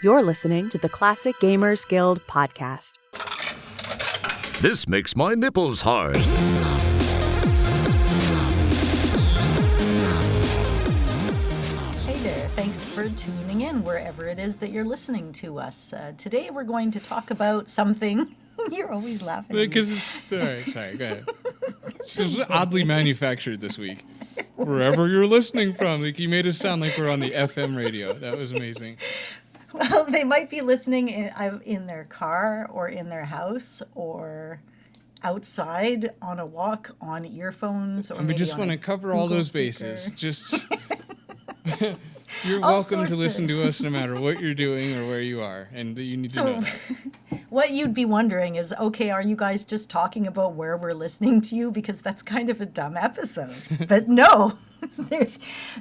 You're listening to the Classic Gamers Guild podcast. This makes my nipples hard. Hey there, thanks for tuning in wherever it is that you're listening to us. Today we're going to talk about something. You're always laughing. Because it's sorry, go ahead. It's just oddly manufactured this week. Wherever you're listening from, like you made us sound like we're on the FM radio. That was amazing. Well, they might be listening in their car or in their house or outside on a walk on earphones. Or And we just want to cover all those bases. Just you're All welcome to sorts listen of- to us no matter what you're doing or where you are, and you need to know that. What you'd be wondering is, okay, are you guys just talking about where we're listening to you? Because that's kind of a dumb episode. But no,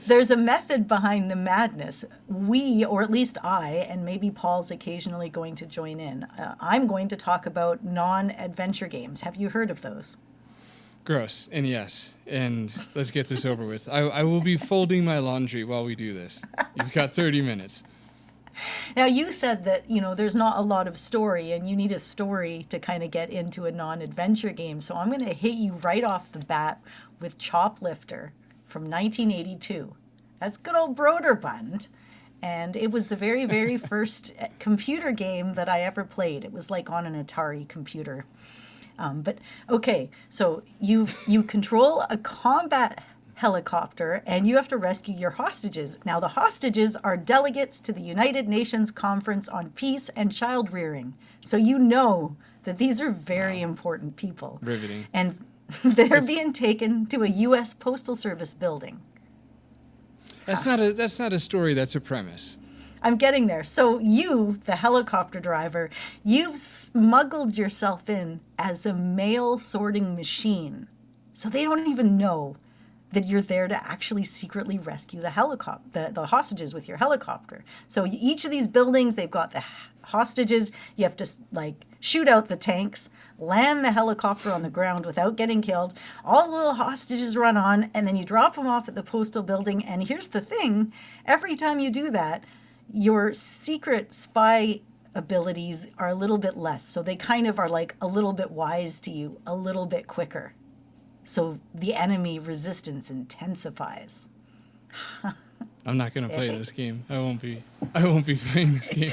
there's a method behind the madness. We, or at least I, and maybe Paul's occasionally going to join in, I'm going to talk about non-adventure games. Have you heard of those? Gross, and yes, and let's get this over with. I will be folding my laundry while we do this. You've got 30 minutes. Now, you said that, there's not a lot of story, and you need a story to kind of get into a non-adventure game. So I'm going to hit you right off the bat with Choplifter from 1982. That's good old Broderbund. And it was the very, very first computer game that I ever played. It was like on an Atari computer. But okay, so you control a combat helicopter and you have to rescue your hostages. Now the hostages are delegates to the United Nations Conference on Peace and Child Rearing. So you know that these are very important people. Riveting. And they're being taken to a U.S. Postal Service building. That's not a story, that's a premise. I'm getting there. So you, the helicopter driver, you've smuggled yourself in as a mail sorting machine. So they don't even know that you're there to actually secretly rescue the hostages with your helicopter. So each of these buildings, they've got the hostages. You have to shoot out the tanks, land the helicopter on the ground without getting killed. All the little hostages run on, and then you drop them off at the postal building. And here's the thing, every time you do that, your secret spy abilities are a little bit less. So they kind of are like a little bit wise to you, a little bit quicker. So the enemy resistance intensifies. I'm not going to play this game. I won't be playing this game.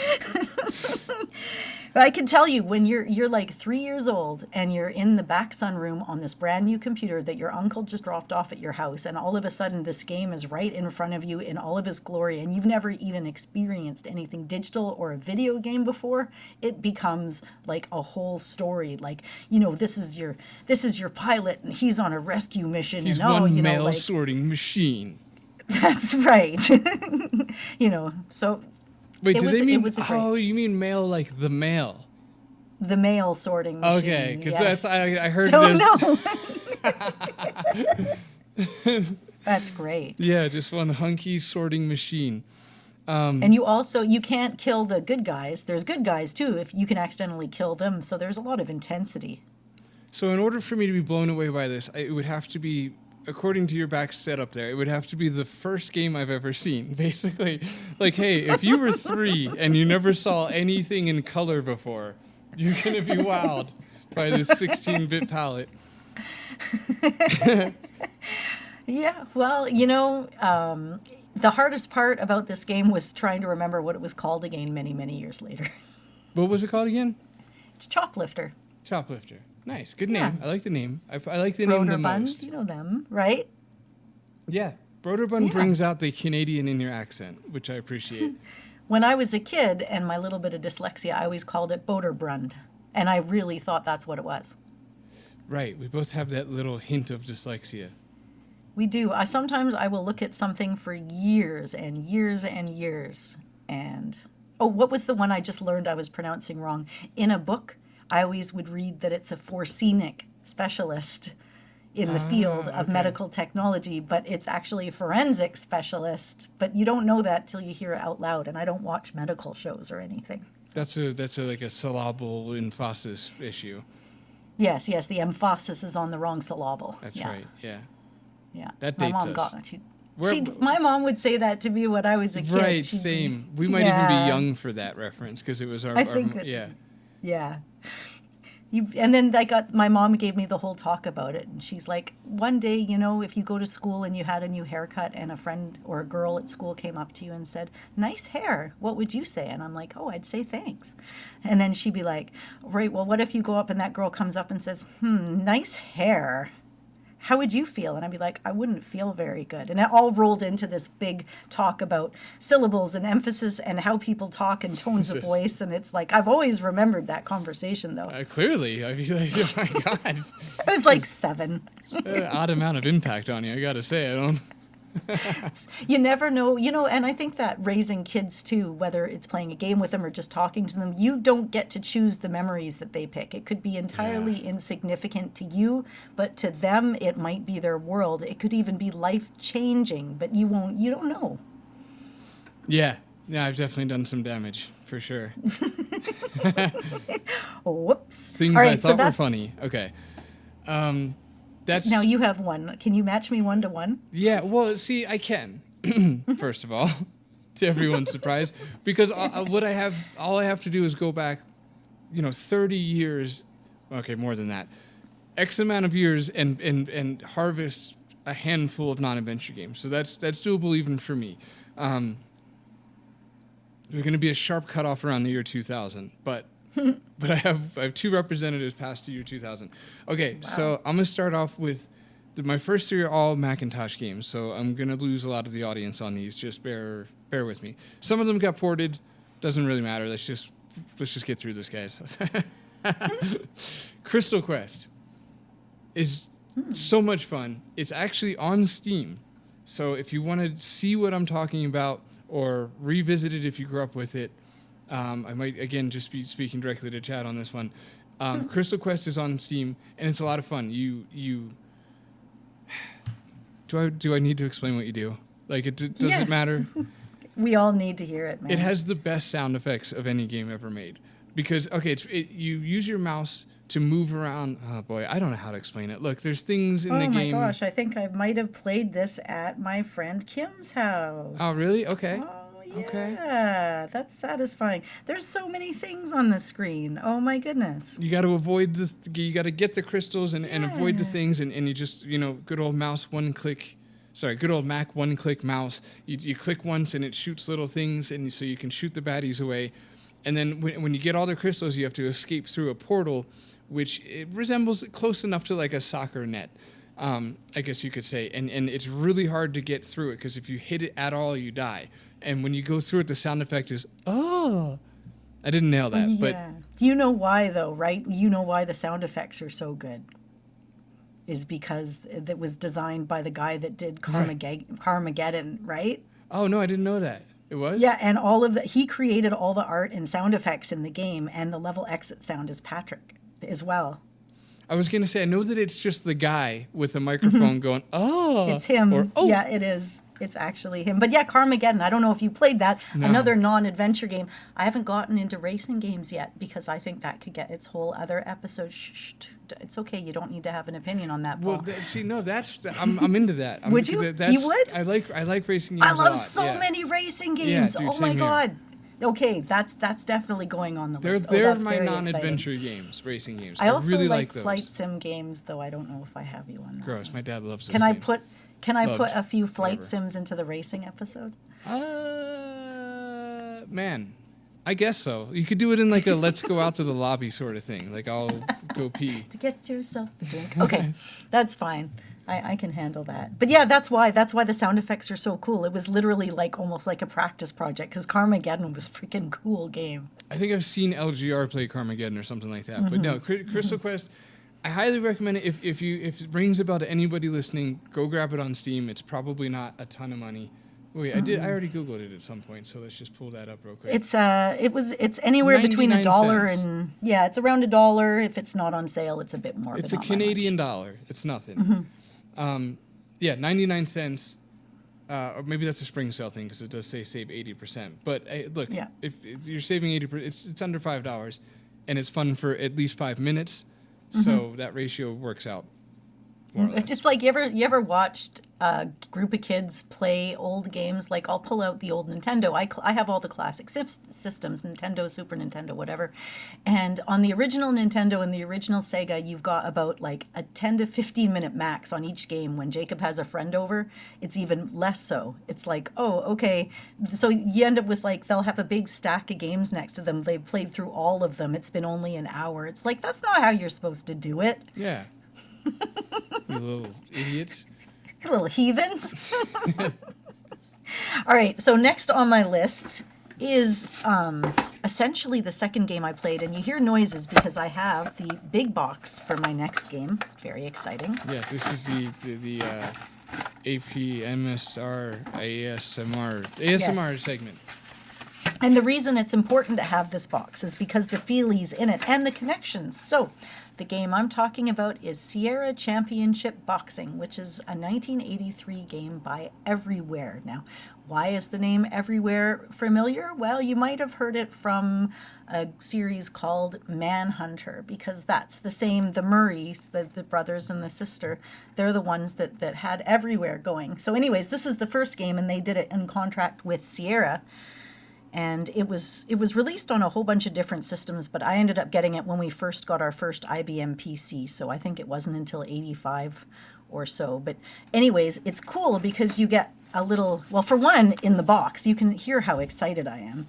But I can tell you, when you're like 3 years old and you're in the back sunroom on this brand new computer that your uncle just dropped off at your house, and all of a sudden this game is right in front of you in all of its glory, and you've never even experienced anything digital or a video game before, it becomes like a whole story. Like, this is your pilot and he's on a rescue mission. He's and one mail sorting machine. That's right. So wait, do they mean? Oh, you mean mail like the mail? The mail sorting machine. Okay, because yes. I heard this. No. That's great. Yeah, just one hunky sorting machine. And you can't kill the good guys. There's good guys too if you can accidentally kill them. So there's a lot of intensity. So in order for me to be blown away by this, it would have to be, according to your back setup there, it would have to be the first game I've ever seen. Basically, like, hey, if you were 3 and you never saw anything in color before, you're going to be wowed by this 16-bit palette. Yeah, well, the hardest part about this game was trying to remember what it was called again many, many years later. What was it called again? It's Choplifter. Choplifter. Nice. Good name. Yeah. I like the name. I like the name the most. You know them, right? Yeah. Broderbund brings out the Canadian in your accent, which I appreciate. When I was a kid and my little bit of dyslexia, I always called it Boderbrund. And I really thought that's what it was. Right. We both have that little hint of dyslexia. We do. Sometimes I will look at something for years and years and years. And, what was the one I just learned I was pronouncing wrong? In a book, I always would read that it's a forensic specialist in the field of medical technology, but it's actually a forensic specialist. But you don't know that till you hear it out loud, and I don't watch medical shows or anything. That's like a syllable emphasis issue. Yes, the emphasis is on the wrong syllable. That's right, yeah. Yeah. That My dates mom us. got My mom would say that to me when I was a kid. Right, same. We might even be young for that reference because it was our. Yeah. And then my mom gave me the whole talk about it, and she's like, one day, if you go to school and you had a new haircut and a friend or a girl at school came up to you and said, "Nice hair," what would you say? And I'm like, "Oh, I'd say thanks." And then she'd be like, "Right, well, what if you go up and that girl comes up and says, nice hair? How would you feel?" And I'd be like, "I wouldn't feel very good." And it all rolled into this big talk about syllables and emphasis and how people talk and tones of voice. And it's like, I've always remembered that conversation, though. Clearly. I mean, like, oh my God. I was like 7. Odd amount of impact on you, I got to say. I don't... You never know, and I think that raising kids too, whether it's playing a game with them or just talking to them, you don't get to choose the memories that they pick. It could be entirely insignificant to you, but to them it might be their world. It could even be life-changing, but you don't know. Yeah, I've definitely done some damage, for sure. Whoops. Things I thought were funny. Okay. Now you have one. Can you match me 1 to 1? Yeah, well, see, I can. First of all, to everyone's surprise, because all I have to do is go back, 30 years. Okay, more than that. X amount of years and harvest a handful of non-adventure games. So that's doable even for me. There's going to be a sharp cutoff around the year 2000, but I have 2 representatives past the year 2000. Okay, wow. So I'm going to start off with my first 3 are all Macintosh games, so I'm going to lose a lot of the audience on these. Just bear with me. Some of them got ported. Doesn't really matter. Let's just get through this, guys. Crystal Quest is so much fun. It's actually on Steam. So if you want to see what I'm talking about or revisit it if you grew up with it, I might, again, just be speaking directly to Chad on this one. Crystal Quest is on Steam, and it's a lot of fun. Do I need to explain what you do? Like, does it matter? We all need to hear it, man. It has the best sound effects of any game ever made. Because, you use your mouse to move around. Oh, boy, I don't know how to explain it. Look, there's things in the game. Oh, my gosh, I think I might have played this at my friend Kim's house. Oh, really? Okay. Yeah, okay. That's satisfying. There's so many things on the screen. Oh my goodness. You got to avoid you got to get the crystals and avoid the things, and you just, good old Mac one-click mouse. You click once and it shoots little things, and so you can shoot the baddies away. And then when you get all the crystals, you have to escape through a portal, which it resembles close enough to like a soccer net. I guess you could say. And it's really hard to get through it because if you hit it at all, you die. And when you go through it, the sound effect is, oh. I didn't nail that. Yeah. But do you know why, though, right? You know why the sound effects are so good. Is because it was designed by the guy that did Carmageddon, right? Oh, no, I didn't know that. It was? Yeah, and he created all the art and sound effects in the game, and the level exit sound is Patrick as well. I was going to say, I know that it's just the guy with a microphone going, oh. It's him. Or, oh. Yeah, it is. It's actually him. But yeah, Carmageddon, I don't know if you played that. No. Another non-adventure game. I haven't gotten into racing games yet because I think that could get its whole other episode. Shh, it's okay. You don't need to have an opinion on that, Paul. Well, I'm into that. Would you? You would? I like racing games I love a lot. so many racing games. Yeah, dude, oh my God. Here. Okay, that's definitely going on the list. They're my non-adventure games, racing games. I also really like those. flight sim games, though I don't know if I have you on that. Gross. My dad loves those games. Can I Loved. put a few flight sims into the racing episode? Man, I guess so. You could do it in like a let's go out to the lobby sort of thing. Like I'll go pee. To get yourself a drink. Okay, that's fine. I can handle that. But yeah, that's why the sound effects are so cool. It was literally like almost like a practice project because Carmageddon was a freaking cool game. I think I've seen LGR play Carmageddon or something like that. Mm-hmm. But no, Crystal Quest, I highly recommend it. If it rings a bell to anybody listening, go grab it on Steam. It's probably not a ton of money. Wait, I already Googled it at some point, so let's just pull that up real quick. It's anywhere between $1 and it's around $1. If it's not on sale, it's a bit more. It's a Canadian dollar. It's nothing. Mm-hmm. 99 cents, or maybe that's a spring sale thing because it does say save 80%. But look, if you're saving 80%, it's under $5, and it's fun for at least 5 minutes. Mm-hmm. So that ratio works out more or less. It's like you ever watched a group of kids play old games. Like I'll pull out the old Nintendo. I have all the classic systems, Nintendo, Super Nintendo, whatever. And on the original Nintendo and the original Sega, you've got about like a 10 to 15 minute max on each game. When Jacob has a friend over, it's even less so. It's like, oh, okay. So you end up with like, they'll have a big stack of games next to them. They've played through all of them. It's been only an hour. It's like, that's not how you're supposed to do it. Yeah. You little idiots. Little heathens. All right, so next on my list is essentially the second game I played, and you hear noises because I have the big box for my next game. Very exciting. Yeah, this is the APMSR ASMR Yes. segment. And the reason it's important to have this box is because the feelies in it and the connections. So the game I'm talking about is Sierra Championship Boxing, which is a 1983 game by Everywhere. Now, why is the name Everywhere familiar? Well, you might have heard it from a series called Manhunter, because that's the same, the Murrays, the brothers and the sister, they're the ones that had Everywhere going. So anyways, this is the first game, and they did it in contract with Sierra. And it was released on a whole bunch of different systems, but I ended up getting it when we first got our first IBM PC, so I think it wasn't until 85 or so. But anyways, it's cool because you get a little, well, for one, in the box, you can hear how excited I am.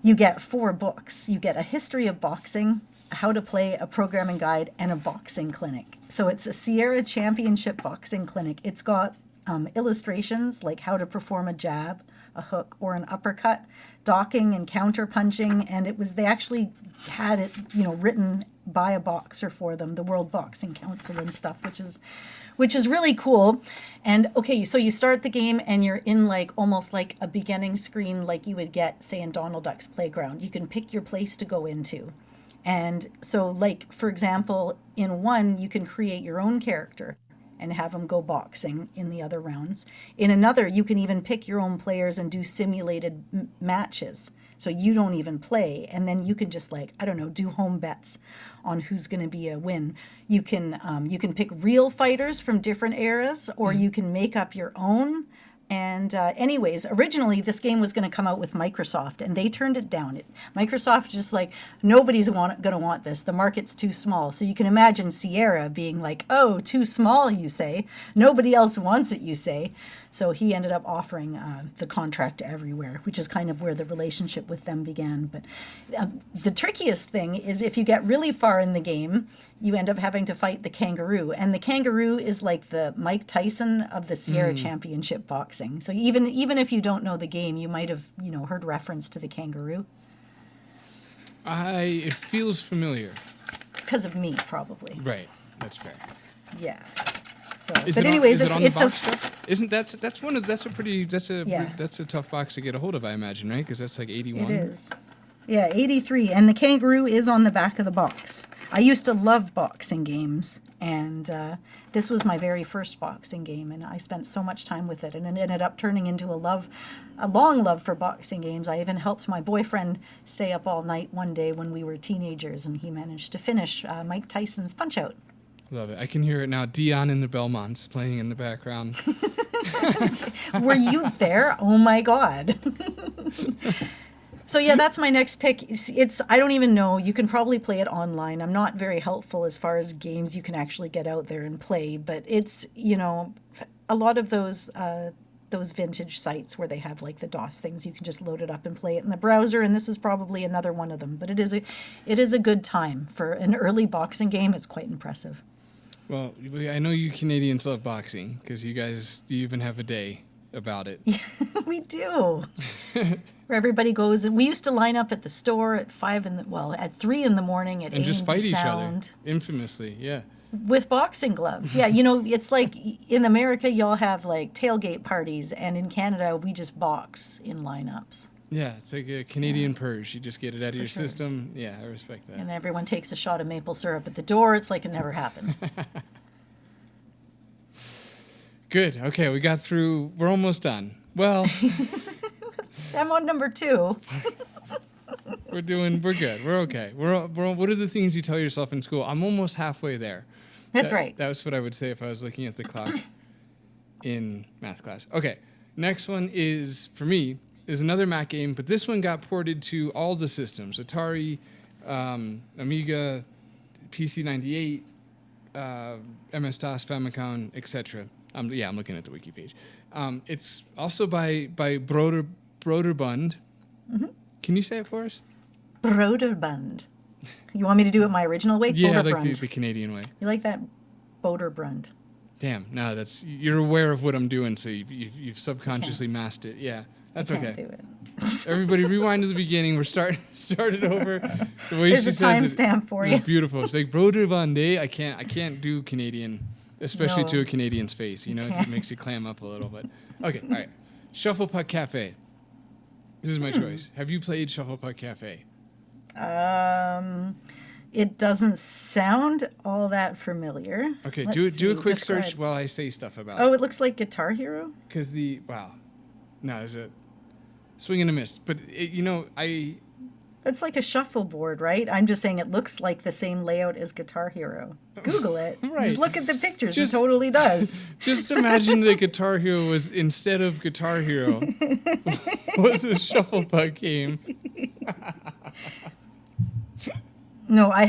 You get 4 books. You get a history of boxing, how to play, a programming guide, and a boxing clinic. So it's a Sierra Championship Boxing Clinic. It's got illustrations like how to perform a jab, a hook, or an uppercut, docking and counter punching, and they actually had it, written by a boxer for them, the World Boxing Council and stuff, which is really cool. And okay, so you start the game and you're in like almost like a beginning screen like you would get, say, in Donald Duck's Playground. You can pick your place to go into. And so, like, for example, in one, you can create your own character and have them go boxing in the other rounds. In another, you can even pick your own players and do simulated matches. So you don't even play. And then you can just do home bets on who's going to be a win. You can pick real fighters from different eras, or you can make up your own. And anyways, originally this game was going to come out with Microsoft, and they turned it down. Microsoft just like, nobody's going to want this. The market's too small. So you can imagine Sierra being like, oh, too small, you say. Nobody else wants it, you say. So he ended up offering the contract to Everywhere, which is kind of where the relationship with them began. But the trickiest thing is if you get really far in the game, you end up having to fight the kangaroo. And the kangaroo is like the Mike Tyson of the Sierra Championship Boxing. So even if you don't know the game, you might have heard reference to the kangaroo. It feels familiar. Because of me, probably. Right, that's fair. Yeah. So, Is but it anyways, on the box a stuff? Isn't that's a tough box to get a hold of, I imagine, right? Because that's like 81. It is. Yeah, 83. And the kangaroo is on the back of the box. I used to love boxing games, and this was my very first boxing game, and I spent so much time with it, and it ended up turning into a long love for boxing games. I even helped my boyfriend stay up all night one day when we were teenagers, and he managed to finish Mike Tyson's Punch-Out! Love it. I can hear it now. Dion and the Belmonts playing in the background. Were you there? Oh my God. So yeah, that's my next pick. I don't even know. You can probably play it online. I'm not very helpful as far as games you can actually get out there and play, but it's, a lot of those vintage sites where they have like the DOS things, you can just load it up and play it in the browser, and this is probably another one of them. But it is a good time for an early boxing game. It's quite impressive. Well, I know you Canadians love boxing because you even have a day about it. Yeah, we do. Where everybody goes, and we used to line up at the store at 3 in the morning at and just fight each other sound, infamously. Yeah. with boxing gloves. Yeah, it's like in America y'all have like tailgate parties, and in Canada we just box in lineups. Yeah, it's like a Canadian purge. You just get it out of your sure. system. Yeah, I respect that. And everyone takes a shot of maple syrup at the door. It's like it never happened. Good. Okay, we got through. We're almost done. Well, I'm on number 2. we're good. We're okay. What are the things you tell yourself in school? I'm almost halfway there. That's right. That was what I would say if I was looking at the clock. in math class. Okay, next one is, for me, is another Mac game, but this one got ported to all the systems: Atari, Amiga, PC-98, MS-DOS, Famicom, etc. I'm looking at the wiki page. It's also by Broderbund. Mm-hmm. Can you say it for us? Broderbund. You want me to do it my original way? Yeah, I like the Canadian way. You like that? Broderbund. Damn, no, you're aware of what I'm doing, so you've subconsciously masked it. Yeah, that's okay. Do it. Everybody, rewind to the beginning. We're started over. The way There's she a says timestamp for you. It's beautiful. It's like Broderbund. I can't do Canadian, especially to a Canadian's face. You know, it makes you clam up a little. But okay, all right. Shufflepuck Cafe. This is my choice. Have you played Shufflepuck Cafe? It doesn't sound all that familiar. Okay, Let's do a see, quick describe. search while I say stuff about it. Oh, it looks like Guitar Hero? Because no, is it swing and a miss? But It's like a shuffleboard, right? I'm just saying it looks like the same layout as Guitar Hero. Google it. Right. Just look at the pictures. It totally does. Just imagine that Guitar Hero was, instead of Guitar Hero, was a Shufflepuck game. No, I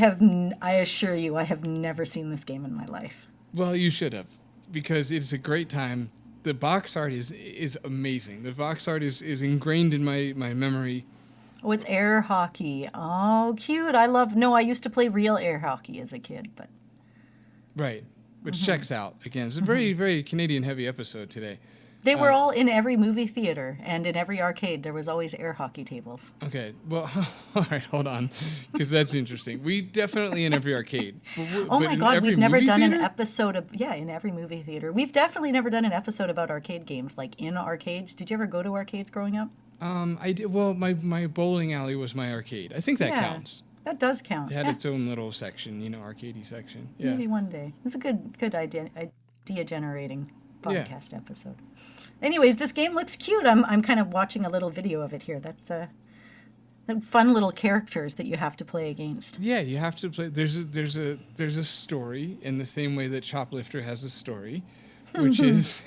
assure you, I have never seen this game in my life. Well, you should have, because it's a great time. The box art is amazing. The box art is ingrained in my memory. Oh, it's air hockey. Oh, cute. I used to play real air hockey as a kid, but. Right, which checks out. Again, it's a very, very Canadian-heavy episode today. They were all in every movie theater and in every arcade. There was always air hockey tables. Okay, well, all right, hold on, because that's interesting. We definitely in every arcade. My God, we've never done an episode of, in every movie theater. We've definitely never done an episode about arcade games, like in arcades. Did you ever go to arcades growing up? I did. Well, my bowling alley was my arcade. I think that counts. That does count. It had its own little section, arcadey section. Yeah. Maybe one day. It's a good idea generating podcast episode. Anyways, this game looks cute. I'm kind of watching a little video of it here. That's fun little characters that you have to play against. Yeah, you have to play. There's a story in the same way that Choplifter has a story, which is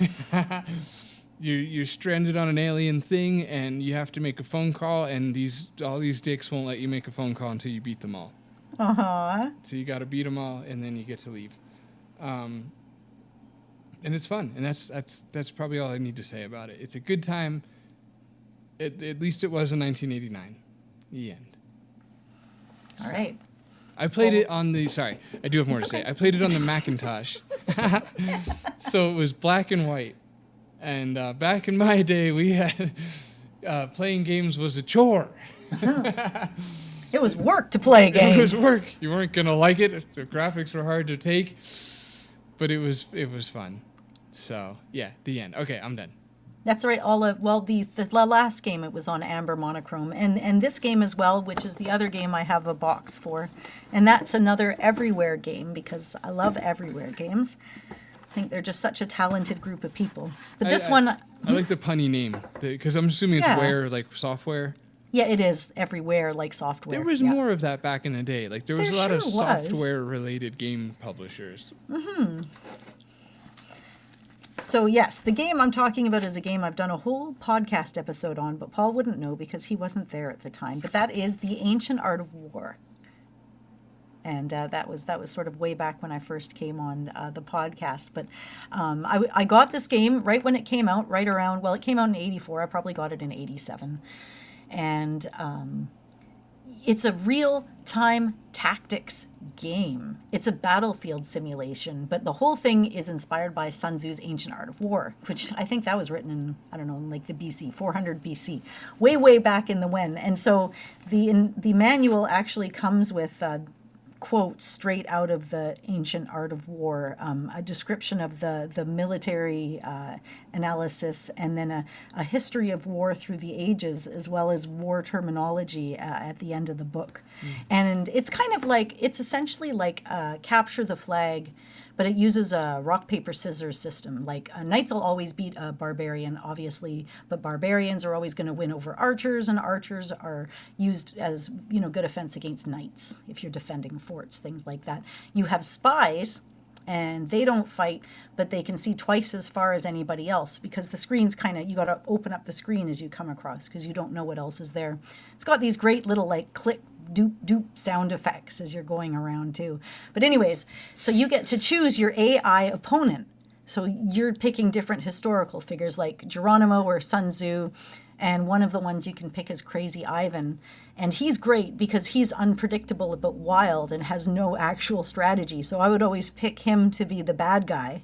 you're stranded on an alien thing and you have to make a phone call, and all these dicks won't let you make a phone call until you beat them all. So you got to beat them all, and then you get to leave. And it's fun, and that's probably all I need to say about it. It's a good time. At least it was in 1989. The end. All right. I played it on the. Sorry, I do have more to say. I played it on the Macintosh, so it was black and white. And back in my day, we had playing games was a chore. It was work to play a game. It was work. You weren't gonna like it. The graphics were hard to take, but it was fun. So yeah, the end. Okay, I'm done. That's right. The last game, it was on Amber Monochrome, and this game as well, which is the other game I have a box for, and that's another Everywhere game because I love Everywhere games. I think they're just such a talented group of people. But this one, I like the punny name because I'm assuming it's Ware, like software. Yeah, it is Everywhere, like software. There was more of that back in the day. Like there was a lot of sure was. software-related game publishers. Mm-hmm. So yes, the game I'm talking about is a game I've done a whole podcast episode on, but Paul wouldn't know because he wasn't there at the time. But that is The Ancient Art of War. And that was sort of way back when I first came on the podcast. But I got this game right when it came out, right around, it came out in 84. I probably got it in 87. And it's a real-time tactics game. It's a battlefield simulation, but the whole thing is inspired by Sun Tzu's Ancient Art of War, which I think that was written in, I don't know, like the BC, 400 BC, way back in the when. And so the manual actually comes with quotes straight out of the Ancient Art of War, a description of the military analysis, and then a history of war through the ages, as well as war terminology at the end of the book. And it's kind of like, it's essentially like Capture the Flag, but it uses a rock, paper, scissors system. Like knights will always beat a barbarian, obviously, but barbarians are always going to win over archers, and archers are used as, good offense against knights if you're defending forts, things like that. You have spies and they don't fight, but they can see twice as far as anybody else because the screen's kind of, you got to open up the screen as you come across because you don't know what else is there. It's got these great little like click, doop, doop sound effects as you're going around too. But anyways, so you get to choose your AI opponent. So you're picking different historical figures like Geronimo or Sun Tzu, and one of the ones you can pick is Crazy Ivan. And he's great because he's unpredictable but wild and has no actual strategy. So I would always pick him to be the bad guy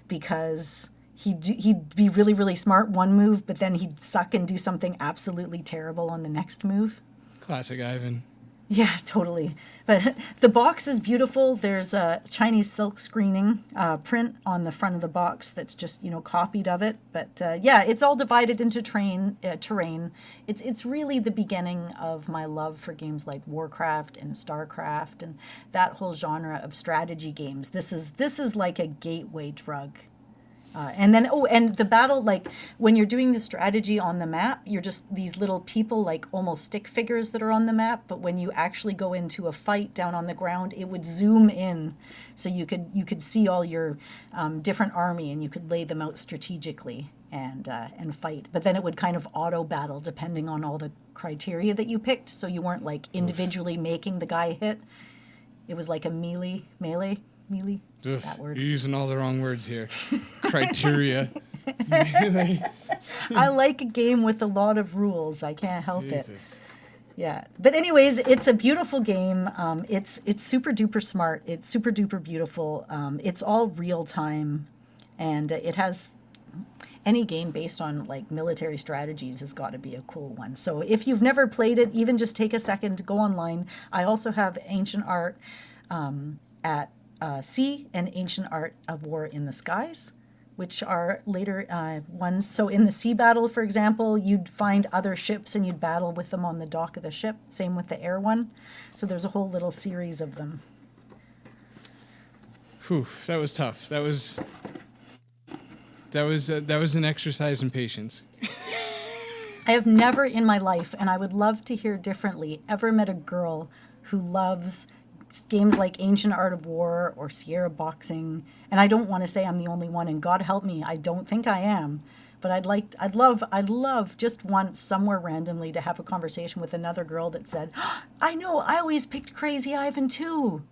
because he'd be really, really smart one move, but then he'd suck and do something absolutely terrible on the next move. Classic Ivan. Yeah, totally. But the box is beautiful. There's a Chinese silk screening print on the front of the box that's just, copied of it. But yeah, it's all divided into terrain. It's really the beginning of my love for games like Warcraft and Starcraft and that whole genre of strategy games. This is like a gateway drug. And the battle, like when you're doing the strategy on the map, you're just these little people, like almost stick figures that are on the map. But when you actually go into a fight down on the ground, it would zoom in, so you could see all your different army, and you could lay them out strategically and fight. But then it would kind of auto battle depending on all the criteria that you picked. So you weren't like individually making the guy hit. It was like a melee. Oof, that word. You're using all the wrong words here. Criteria. I like a game with a lot of rules. I can't help it. Jesus. Yeah. But anyways, it's a beautiful game. It's super duper smart. It's super duper beautiful. It's all real time, and it has any game based on like military strategies has got to be a cool one. So if you've never played it, even just take a second to go online. I also have Ancient Art at Sea and Ancient Art of War in the Skies, which are later ones. So in the sea battle, for example, you'd find other ships and you'd battle with them on the dock of the ship. Same with the air one. So there's a whole little series of them. Whew, that was tough. That was an exercise in patience. I have never in my life, and I would love to hear differently, ever met a girl who loves games like Ancient Art of War or Sierra Boxing. And I don't want to say I'm the only one, and God help me, I don't think I am. But I'd love just once somewhere randomly to have a conversation with another girl that said, oh, I know, I always picked Crazy Ivan too.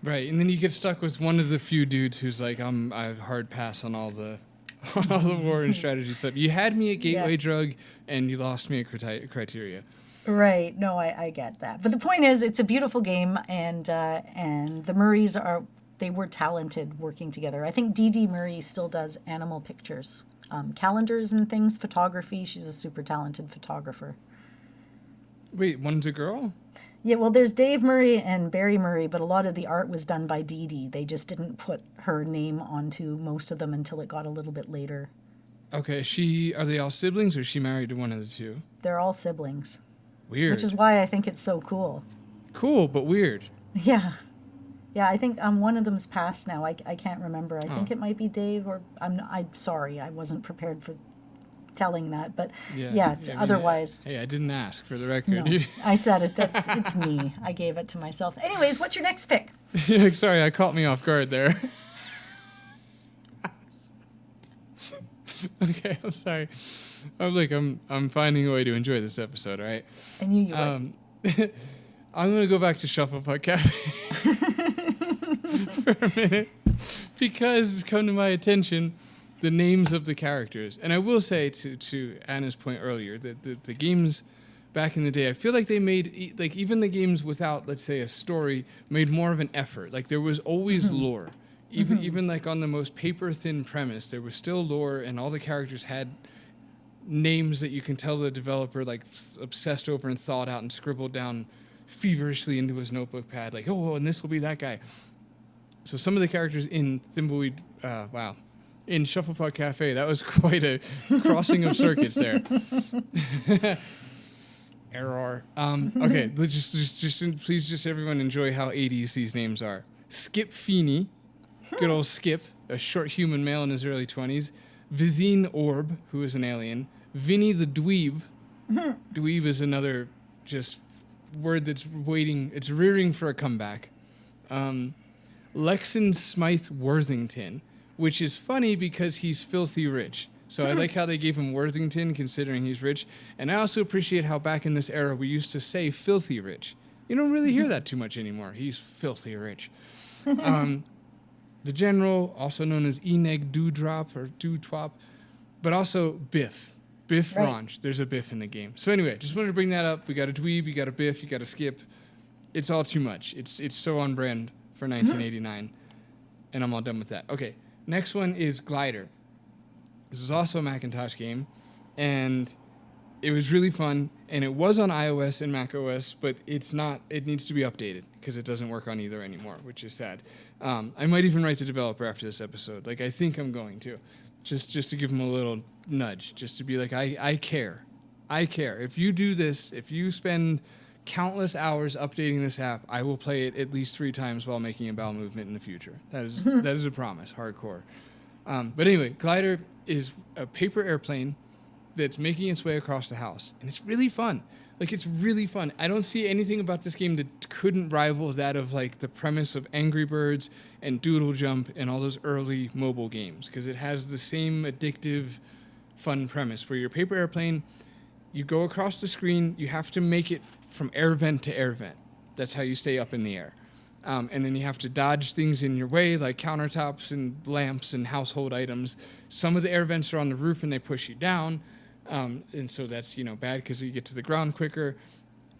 Right, and then you get stuck with one of the few dudes who's like, I hard pass on all the war and strategy stuff. You had me at Gateway Drug, and you lost me at Criteria. Right. No, I get that. But the point is, it's a beautiful game, and the Murrays they were talented working together. I think Dee Dee Murray still does animal pictures, calendars and things, photography. She's a super talented photographer. Wait, one's a girl? Yeah, well, there's Dave Murray and Barry Murray, but a lot of the art was done by Dee Dee. They just didn't put her name onto most of them until it got a little bit later. Okay, are they all siblings, or is she married to one of the two? They're all siblings. Weird. Which is why I think it's so cool. Cool, but weird. Yeah. Yeah, I think one of them's passed now. I can't remember. I think it might be Dave, or I'm sorry. I wasn't prepared for telling that, but otherwise. Hey, I didn't ask, for the record. No, I said it. It's me. I gave it to myself. Anyways, what's your next pick? Yeah, sorry, I caught me off guard there. Okay, I'm sorry. I'm finding a way to enjoy this episode, all right? I knew you would. I'm going to go back to Shufflepuck Cafe for a minute, because it's come to my attention the names of the characters. And I will say, to Anna's point earlier, that the games back in the day, I feel like they made, like, even the games without, let's say, a story, made more of an effort. Like, there was always lore. Even like on the most paper-thin premise, there was still lore, and all the characters had names that you can tell the developer like obsessed over and thought out and scribbled down feverishly into his notebook pad, like, oh, and this will be that guy. So some of the characters in Thimbleweed, in Shufflepuck Cafe, that was quite a crossing of circuits there. Error. Okay, please everyone enjoy how 80s these names are. Skip Feeney, good old Skip, a short human male in his early 20s. Vizine Orb, who is an alien. Vinny the Dweeb. Dweeb is another just word that's waiting, it's rearing for a comeback. Lexon Smythe Worthington, which is funny because he's filthy rich. So I like how they gave him Worthington considering he's rich. And I also appreciate how back in this era we used to say filthy rich. You don't really hear that too much anymore. He's filthy rich. The General, also known as Eneg Dewdrop or Dewtwop, but also Biff. Biff Right. Ranch. There's a Biff in the game. So anyway, just wanted to bring that up. We got a dweeb, you got a Biff, you got a Skip. It's all too much. It's so on brand for 1989. And I'm all done with that. Okay, next one is Glider. This is also a Macintosh game, and it was really fun, and it was on iOS and Mac OS, but it's not. It needs to be updated because it doesn't work on either anymore, which is sad. I might even write the developer after this episode. Like, I think I'm going to, just to give him a little nudge, just to be like, I care. I care. If you do this, if you spend countless hours updating this app, I will play it at least 3 times while making a bowel movement in the future. That is a promise, hardcore. But anyway, Glider is a paper airplane that's making its way across the house. And it's really fun. Like, it's really fun. I don't see anything about this game that couldn't rival that of, like, the premise of Angry Birds and Doodle Jump and all those early mobile games. Because it has the same addictive, fun premise where your paper airplane, you go across the screen, you have to make it from air vent to air vent. That's how you stay up in the air. And then you have to dodge things in your way, like countertops and lamps and household items. Some of the air vents are on the roof and they push you down. And so that's, bad because you get to the ground quicker.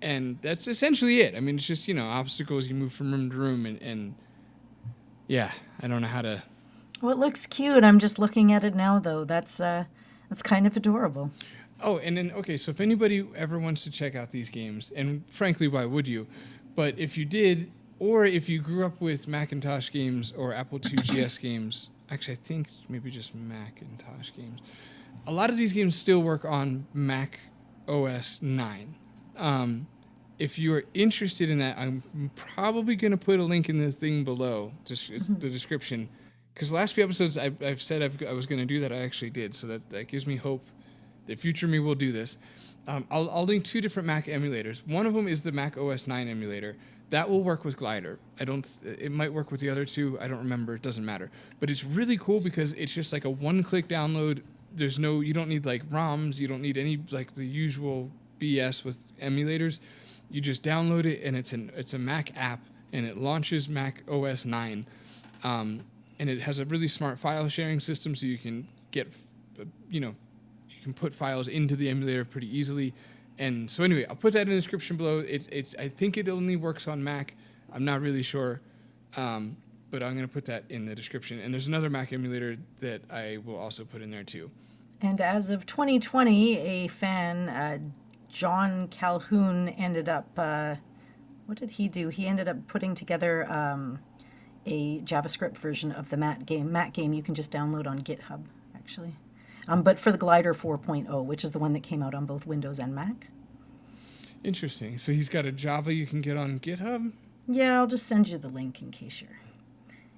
And that's essentially it. I mean, it's just, obstacles, you move from room to room. And yeah, I don't know how to... Well, it looks cute. I'm just looking at it now, though. That's kind of adorable. Oh, and then, okay, so if anybody ever wants to check out these games, and frankly, why would you? But if you did... Or if you grew up with Macintosh games or Apple II GS games, actually I think maybe just Macintosh games, a lot of these games still work on Mac OS 9. If you are interested in that, I'm probably going to put a link in the thing below, just the description, because the last few episodes I've said I was going to do that, I actually did, so that gives me hope that future me will do this. I'll link 2 different Mac emulators. One of them is the Mac OS 9 emulator. That will work with Glider. It might work with the other 2. I don't remember. It doesn't matter. But it's really cool because it's just like a one-click download. You don't need like ROMs. You don't need any like the usual BS with emulators. You just download it and it's a Mac app and it launches Mac OS 9. And it has a really smart file sharing system so you can get, you can put files into the emulator pretty easily. And so anyway, I'll put that in the description below. I think it only works on Mac. I'm not really sure, but I'm going to put that in the description. And there's another Mac emulator that I will also put in there too. And as of 2020, a fan, John Calhoun, ended up, what did he do? He ended up putting together a JavaScript version of the Mac game. Mac game you can just download on GitHub, actually. But for the Glider 4.0, which is the one that came out on both Windows and Mac. Interesting. So he's got a Java you can get on GitHub? Yeah, I'll just send you the link in case you're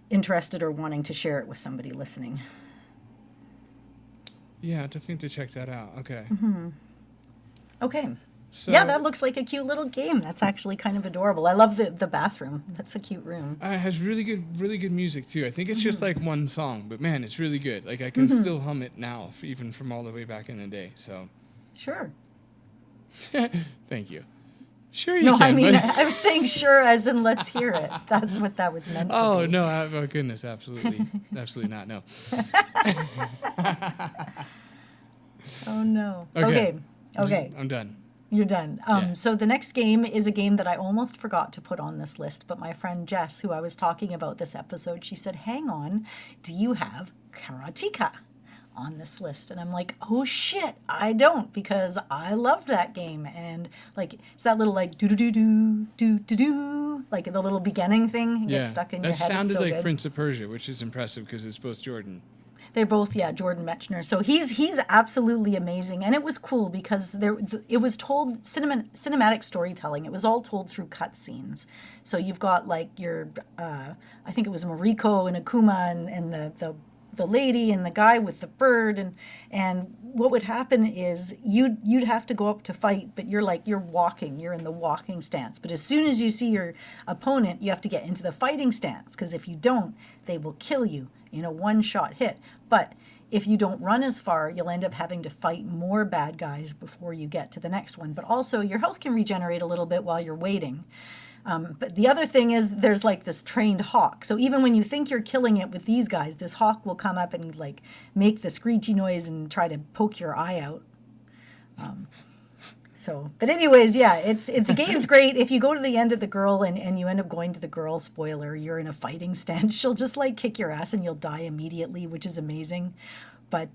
interested or wanting to share it with somebody listening. Yeah, definitely to check that out. Okay. Mm-hmm. Okay. So, yeah, that looks like a cute little game. That's actually kind of adorable. I love the bathroom. That's a cute room. It has really good music too. I think it's just like one song, but man, it's really good. Like I can still hum it now, even from all the way back in the day. So, sure. Thank you. Sure you no, can. I mean, but... I was saying sure as in let's hear it. That's what that was meant to be. Oh, no. Oh, goodness. Absolutely. Absolutely not. No. Oh, no. Okay. I'm done. You're done. Yeah. So the next game is a game that I almost forgot to put on this list, but my friend Jess, who I was talking about this episode, she said, hang on, do you have Karateka on this list? And I'm like, oh shit, I don't, because I loved that game. And like, it's that little like do-do-do-do, like the little beginning thing gets stuck in your head. That sounded like good. Prince of Persia, which is impressive because it's both Jordan. They're both, Jordan Mechner. So he's absolutely amazing. And it was cool because it was told cinematic storytelling. It was all told through cutscenes. So you've got like your, I think it was Mariko and Akuma and the lady and the guy with the bird. And what would happen is you'd have to go up to fight, but you're walking, you're in the walking stance. But as soon as you see your opponent, you have to get into the fighting stance, because if you don't, they will kill you in a one-shot hit. But if you don't run as far, you'll end up having to fight more bad guys before you get to the next one. But also, your health can regenerate a little bit while you're waiting. But the other thing is there's like this trained hawk. So even when you think you're killing it with these guys, this hawk will come up and like make the screechy noise and try to poke your eye out. But anyways, yeah, the game's great. If you go to the end of the girl and you end up going to the girl, spoiler, you're in a fighting stance, she'll just like kick your ass and you'll die immediately, which is amazing. But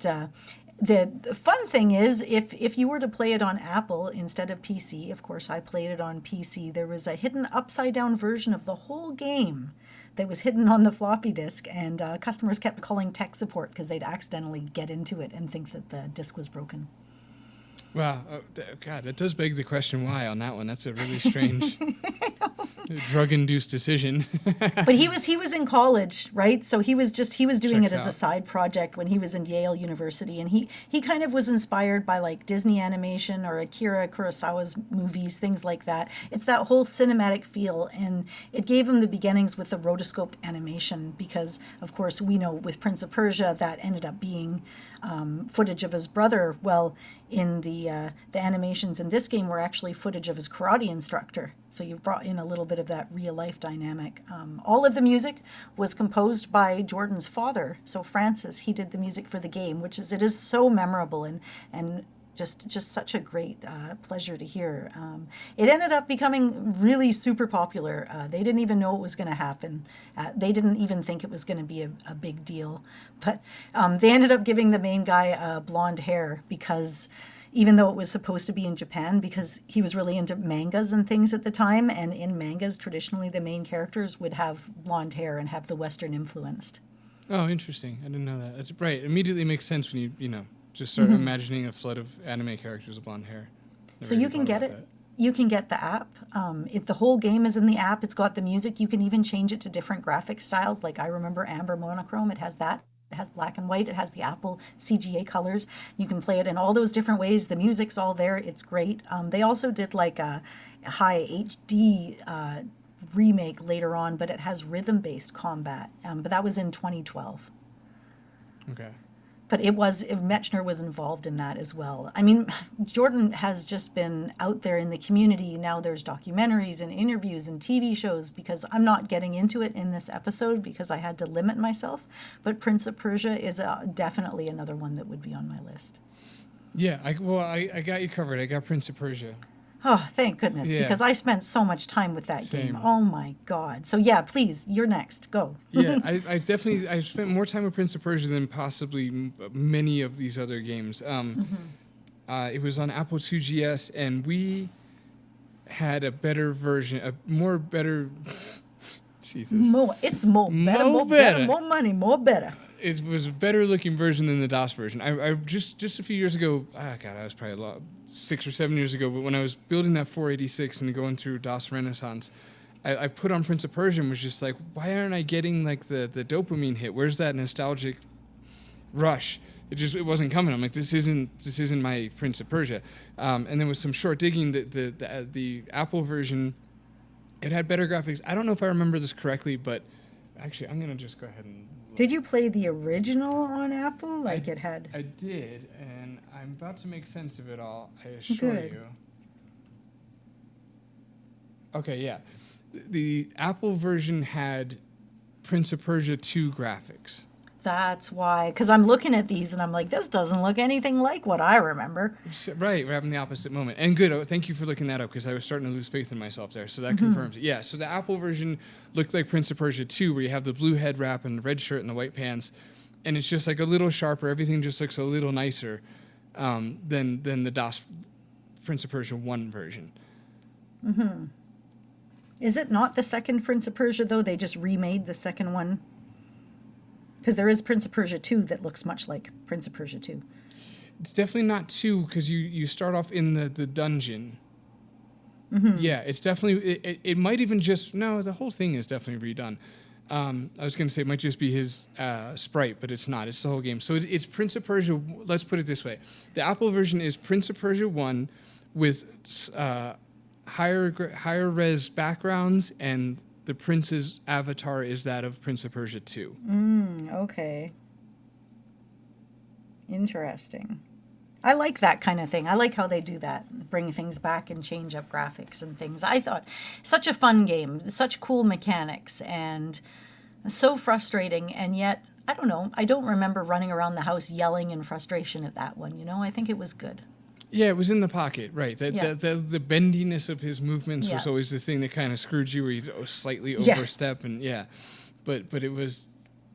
the fun thing is, if you were to play it on Apple instead of PC, of course I played it on PC, there was a hidden upside down version of the whole game that was hidden on the floppy disk, and customers kept calling tech support because they'd accidentally get into it and think that the disk was broken. Wow. God, that does beg the question why on that one. That's a really strange drug-induced decision. But he was in college, right? So he was doing Checks it as a out. side project when he was in Yale University, and he kind of was inspired by like Disney animation or Akira Kurosawa's movies, things like that. It's that whole cinematic feel, and it gave him the beginnings with the rotoscoped animation, because of course we know with Prince of Persia that ended up being footage of his brother. Well, in the animations in this game were actually footage of his karate instructor. So you brought in a little bit of that real life dynamic. All of the music was composed by Jordan's father. So Francis, he did the music for the game, it is so memorable and just such a great pleasure to hear. It ended up becoming really super popular. They didn't even know it was going to happen. They didn't even think it was going to be a big deal. But they ended up giving the main guy blonde hair, because even though it was supposed to be in Japan, because he was really into mangas and things at the time. And in mangas, traditionally, the main characters would have blonde hair and have the Western influenced. Oh, interesting. I didn't know that. That's right. Immediately makes sense when you just start imagining a flood of anime characters with blonde hair. So you can get it. You can get the app. The whole game is in the app. It's got the music. You can even change it to different graphic styles. Like I remember Amber Monochrome. It has that. It has black and white. It has the Apple CGA colors. You can play it in all those different ways. The music's all there. It's great. They also did like a high HD remake later on, but it has rhythm-based combat. But that was in 2012. Okay. But Mechner was involved in that as well. I mean, Jordan has just been out there in the community. Now there's documentaries and interviews and TV shows, because I'm not getting into it in this episode because I had to limit myself. But Prince of Persia is definitely another one that would be on my list. Yeah, I got you covered. I got Prince of Persia. Oh, thank goodness, Yeah. because I spent so much time with that Same. game. Oh my God. So yeah, please, you're next. Go. Yeah, I spent more time with Prince of Persia than possibly many of these other games. It was on Apple IIgs, and we had a better version, Jesus. It's more better, More more better, better. more money, more better. It was a better looking version than the DOS version. I just a few years ago, I was probably 6 or 7 years ago, but when I was building that 486 and going through DOS Renaissance, I put on Prince of Persia and was just like, why aren't I getting like the dopamine hit? Where's that nostalgic rush? It wasn't coming. I'm like, this isn't my Prince of Persia. And then with some short digging, the Apple version, it had better graphics. I don't know if I remember this correctly, but actually, I'm gonna just go ahead and. Did you play the original on Apple? I did, and I'm about to make sense of it all, I assure Good. you. Okay, yeah. The Apple version had Prince of Persia 2 graphics. That's why, because I'm looking at these and I'm like, this doesn't look anything like what I remember. Right, we're having the opposite moment. And good, thank you for looking that up, because I was starting to lose faith in myself there, so that confirms it. Yeah, so the Apple version looked like Prince of Persia 2, where you have the blue head wrap and the red shirt and the white pants, and it's just like a little sharper, everything just looks a little nicer than the DOS Prince of Persia 1 version. Is it not the second Prince of Persia, though? They just remade the second one? Because there is Prince of Persia 2 that looks much like Prince of Persia 2. It's definitely not 2, because you start off in the dungeon. Yeah, it's definitely, it might even just, no, the whole thing is definitely redone. I was going to say it might just be his sprite, but it's not. It's the whole game. So it's Prince of Persia. Let's put it this way. The Apple version is Prince of Persia 1 with higher res backgrounds, and the prince's avatar is that of Prince of Persia 2. Okay. Interesting. I like that kind of thing. I like how they do that, bring things back and change up graphics and things. I thought such a fun game, such cool mechanics, and so frustrating. And yet, I don't know, I don't remember running around the house yelling in frustration at that one. I think it was good. Yeah, it was in the pocket, right. The bendiness of his movements was Yeah. always the thing that kind of screwed you, where you'd slightly Yeah. overstep, and but it was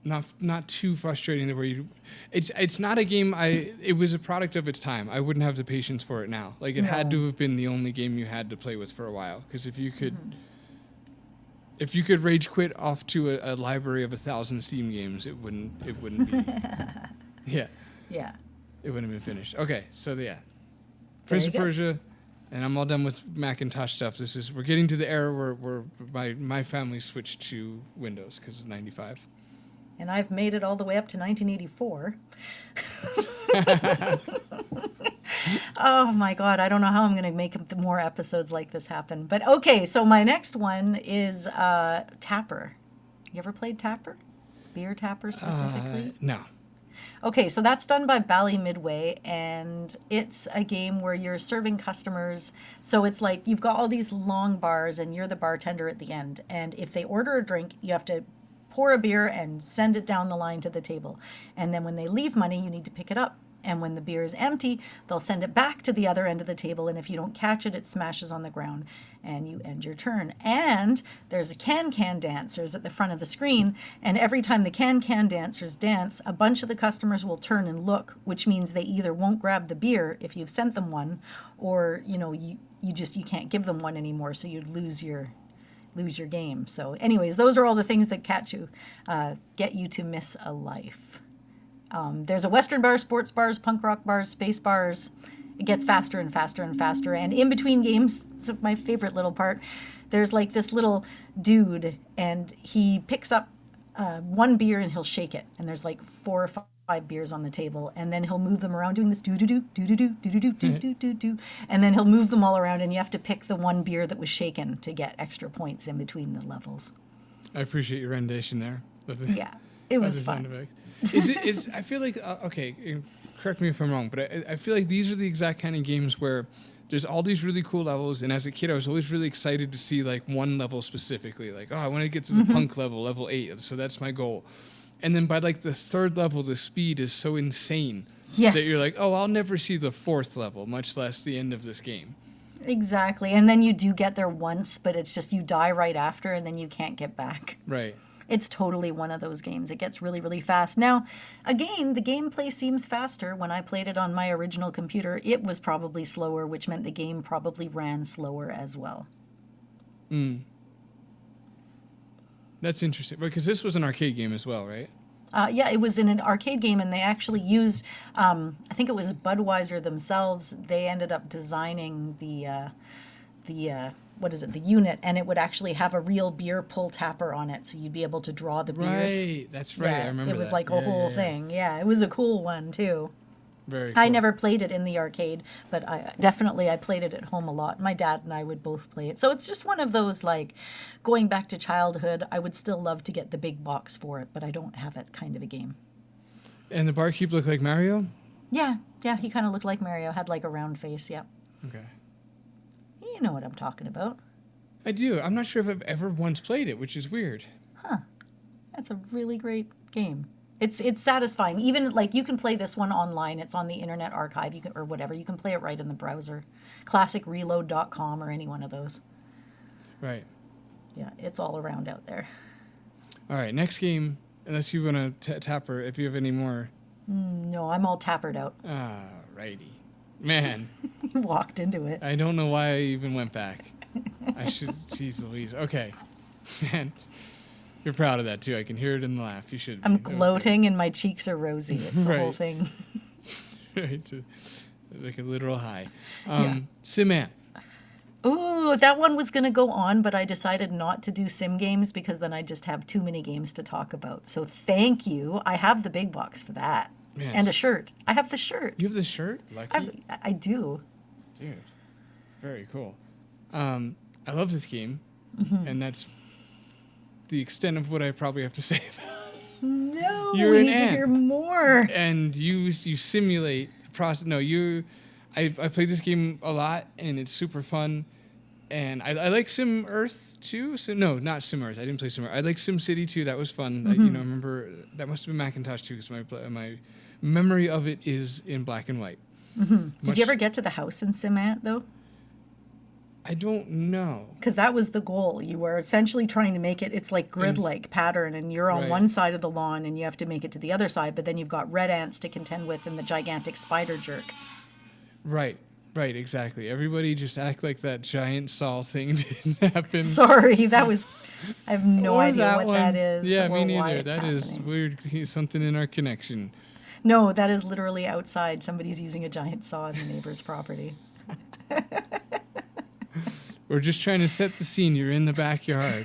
not too frustrating to where you. It's not a game. It was a product of its time. I wouldn't have the patience for it now. Like it had to have been the only game you had to play with for a while, because if you could. If you could rage quit off to a library of 1,000 Steam games, it wouldn't be. Yeah. Yeah. It wouldn't have been finished. Okay, so yeah. Prince of you go. Persia, and I'm all done with Macintosh stuff. We're getting to the era where my family switched to Windows because of 95. And I've made it all the way up to 1984. Oh my God, I don't know how I'm going to make more episodes like this happen. But okay, so my next one is Tapper. You ever played Tapper? Beer Tapper specifically? No. Okay, so that's done by Bally Midway, and it's a game where you're serving customers. So it's like you've got all these long bars, and you're the bartender at the end. And if they order a drink, you have to pour a beer and send it down the line to the table. And then when they leave money, you need to pick it up. And when the beer is empty, they'll send it back to the other end of the table. And if you don't catch it, it smashes on the ground and you end your turn. And there's a can dancers at the front of the screen. And every time the can dancers dance, a bunch of the customers will turn and look, which means they either won't grab the beer if you've sent them one, or, you can't give them one anymore. So you'd lose your game. So anyways, those are all the things that get you to miss a life. There's a Western bar, sports bars, punk rock bars, space bars. It gets faster and faster and faster. And in between games, it's my favorite little part, there's like this little dude, and he picks up one beer and he'll shake it. And there's like 4 or 5 beers on the table. And then he'll move them around doing this do-do-do, do-do-do, do-do-do, do-do-do-do. And then he'll move them all around, and you have to pick the one beer that was shaken to get extra points in between the levels. I appreciate your rendition there. Yeah, it was fun. I feel like, okay, correct me if I'm wrong, but I feel like these are the exact kind of games where there's all these really cool levels, and as a kid, I was always really excited to see like one level specifically. Like, I want to get to the punk level 8, so that's my goal. And then by like the 3rd level, the speed is so insane that you're like, I'll never see the 4th level, much less the end of this game. Exactly. And then you do get there once, but it's just you die right after, and then you can't get back. Right. It's totally one of those games. It gets really, really fast. Now, again, the gameplay seems faster. When I played it on my original computer, it was probably slower, which meant the game probably ran slower as well. That's interesting, because this was an arcade game as well, right? Yeah, it was in an arcade game, and they actually used, I think it was Budweiser themselves. They ended up designing the unit, and it would actually have a real beer pull tapper on it, so you'd be able to draw the beers. Right, that's right. Yeah, I remember it was that. like a whole thing. Yeah, it was a cool one too. Very cool. I never played it in the arcade, but I played it at home a lot. My dad and I would both play it. So it's just one of those, like, going back to childhood, I would still love to get the big box for it, but I don't have it kind of a game. And the barkeep looked like Mario? Yeah, he kind of looked like Mario, had like a round face, yeah. Okay. You know what I'm talking about. I do. I'm not sure if I've ever once played it, which is weird. That's a really great game. It's satisfying. Even like you can play this one online. It's on the Internet Archive, or whatever. You can play it right in the browser, classicreload.com or any one of those. Right. Yeah, it's all around out there. All right, next game. Unless you want to tap her, if you have any more. No, I'm all tappered out. Righty. Man. Walked into it. I don't know why I even went back. I should. Jeez Louise. Okay. Man. You're proud of that, too. I can hear it in the laugh. You should be. I'm gloating and my cheeks are rosy. It's the whole thing. Right. Like a literal high. Siman. Ooh, that one was going to go on, but I decided not to do sim games because then I just have too many games to talk about. So thank you. I have the big box for that. Yes. And a shirt. I have the shirt. You have the shirt? Lucky. I do. Dude, very cool. I love this game, and that's the extent of what I probably have to say about it. No, You're we an need to ant. hear more. And you simulate the process. No, I played this game a lot, and it's super fun. And I like Sim Earth too. No, not Sim Earth. I didn't play Sim Earth. I like Sim City too. That was fun. I remember that must have been Macintosh too, because my memory of it is in black and white. Did you ever get to the house in Sim Ant, though? I don't know. Because that was the goal. You were essentially trying to make it, it's like grid-like pattern, and you're on Right. one side of the lawn, and you have to make it to the other side, but then you've got red ants to contend with and the gigantic spider jerk. Right, exactly. Everybody just act like that giant saw thing didn't happen. Sorry, that was, I have no Or idea what one. that is. Yeah, or me why neither. it's That is happening. weird. Something in our connection. No, that is literally outside. Somebody's using a giant saw on the neighbor's property. We're just trying to set the scene. You're in the backyard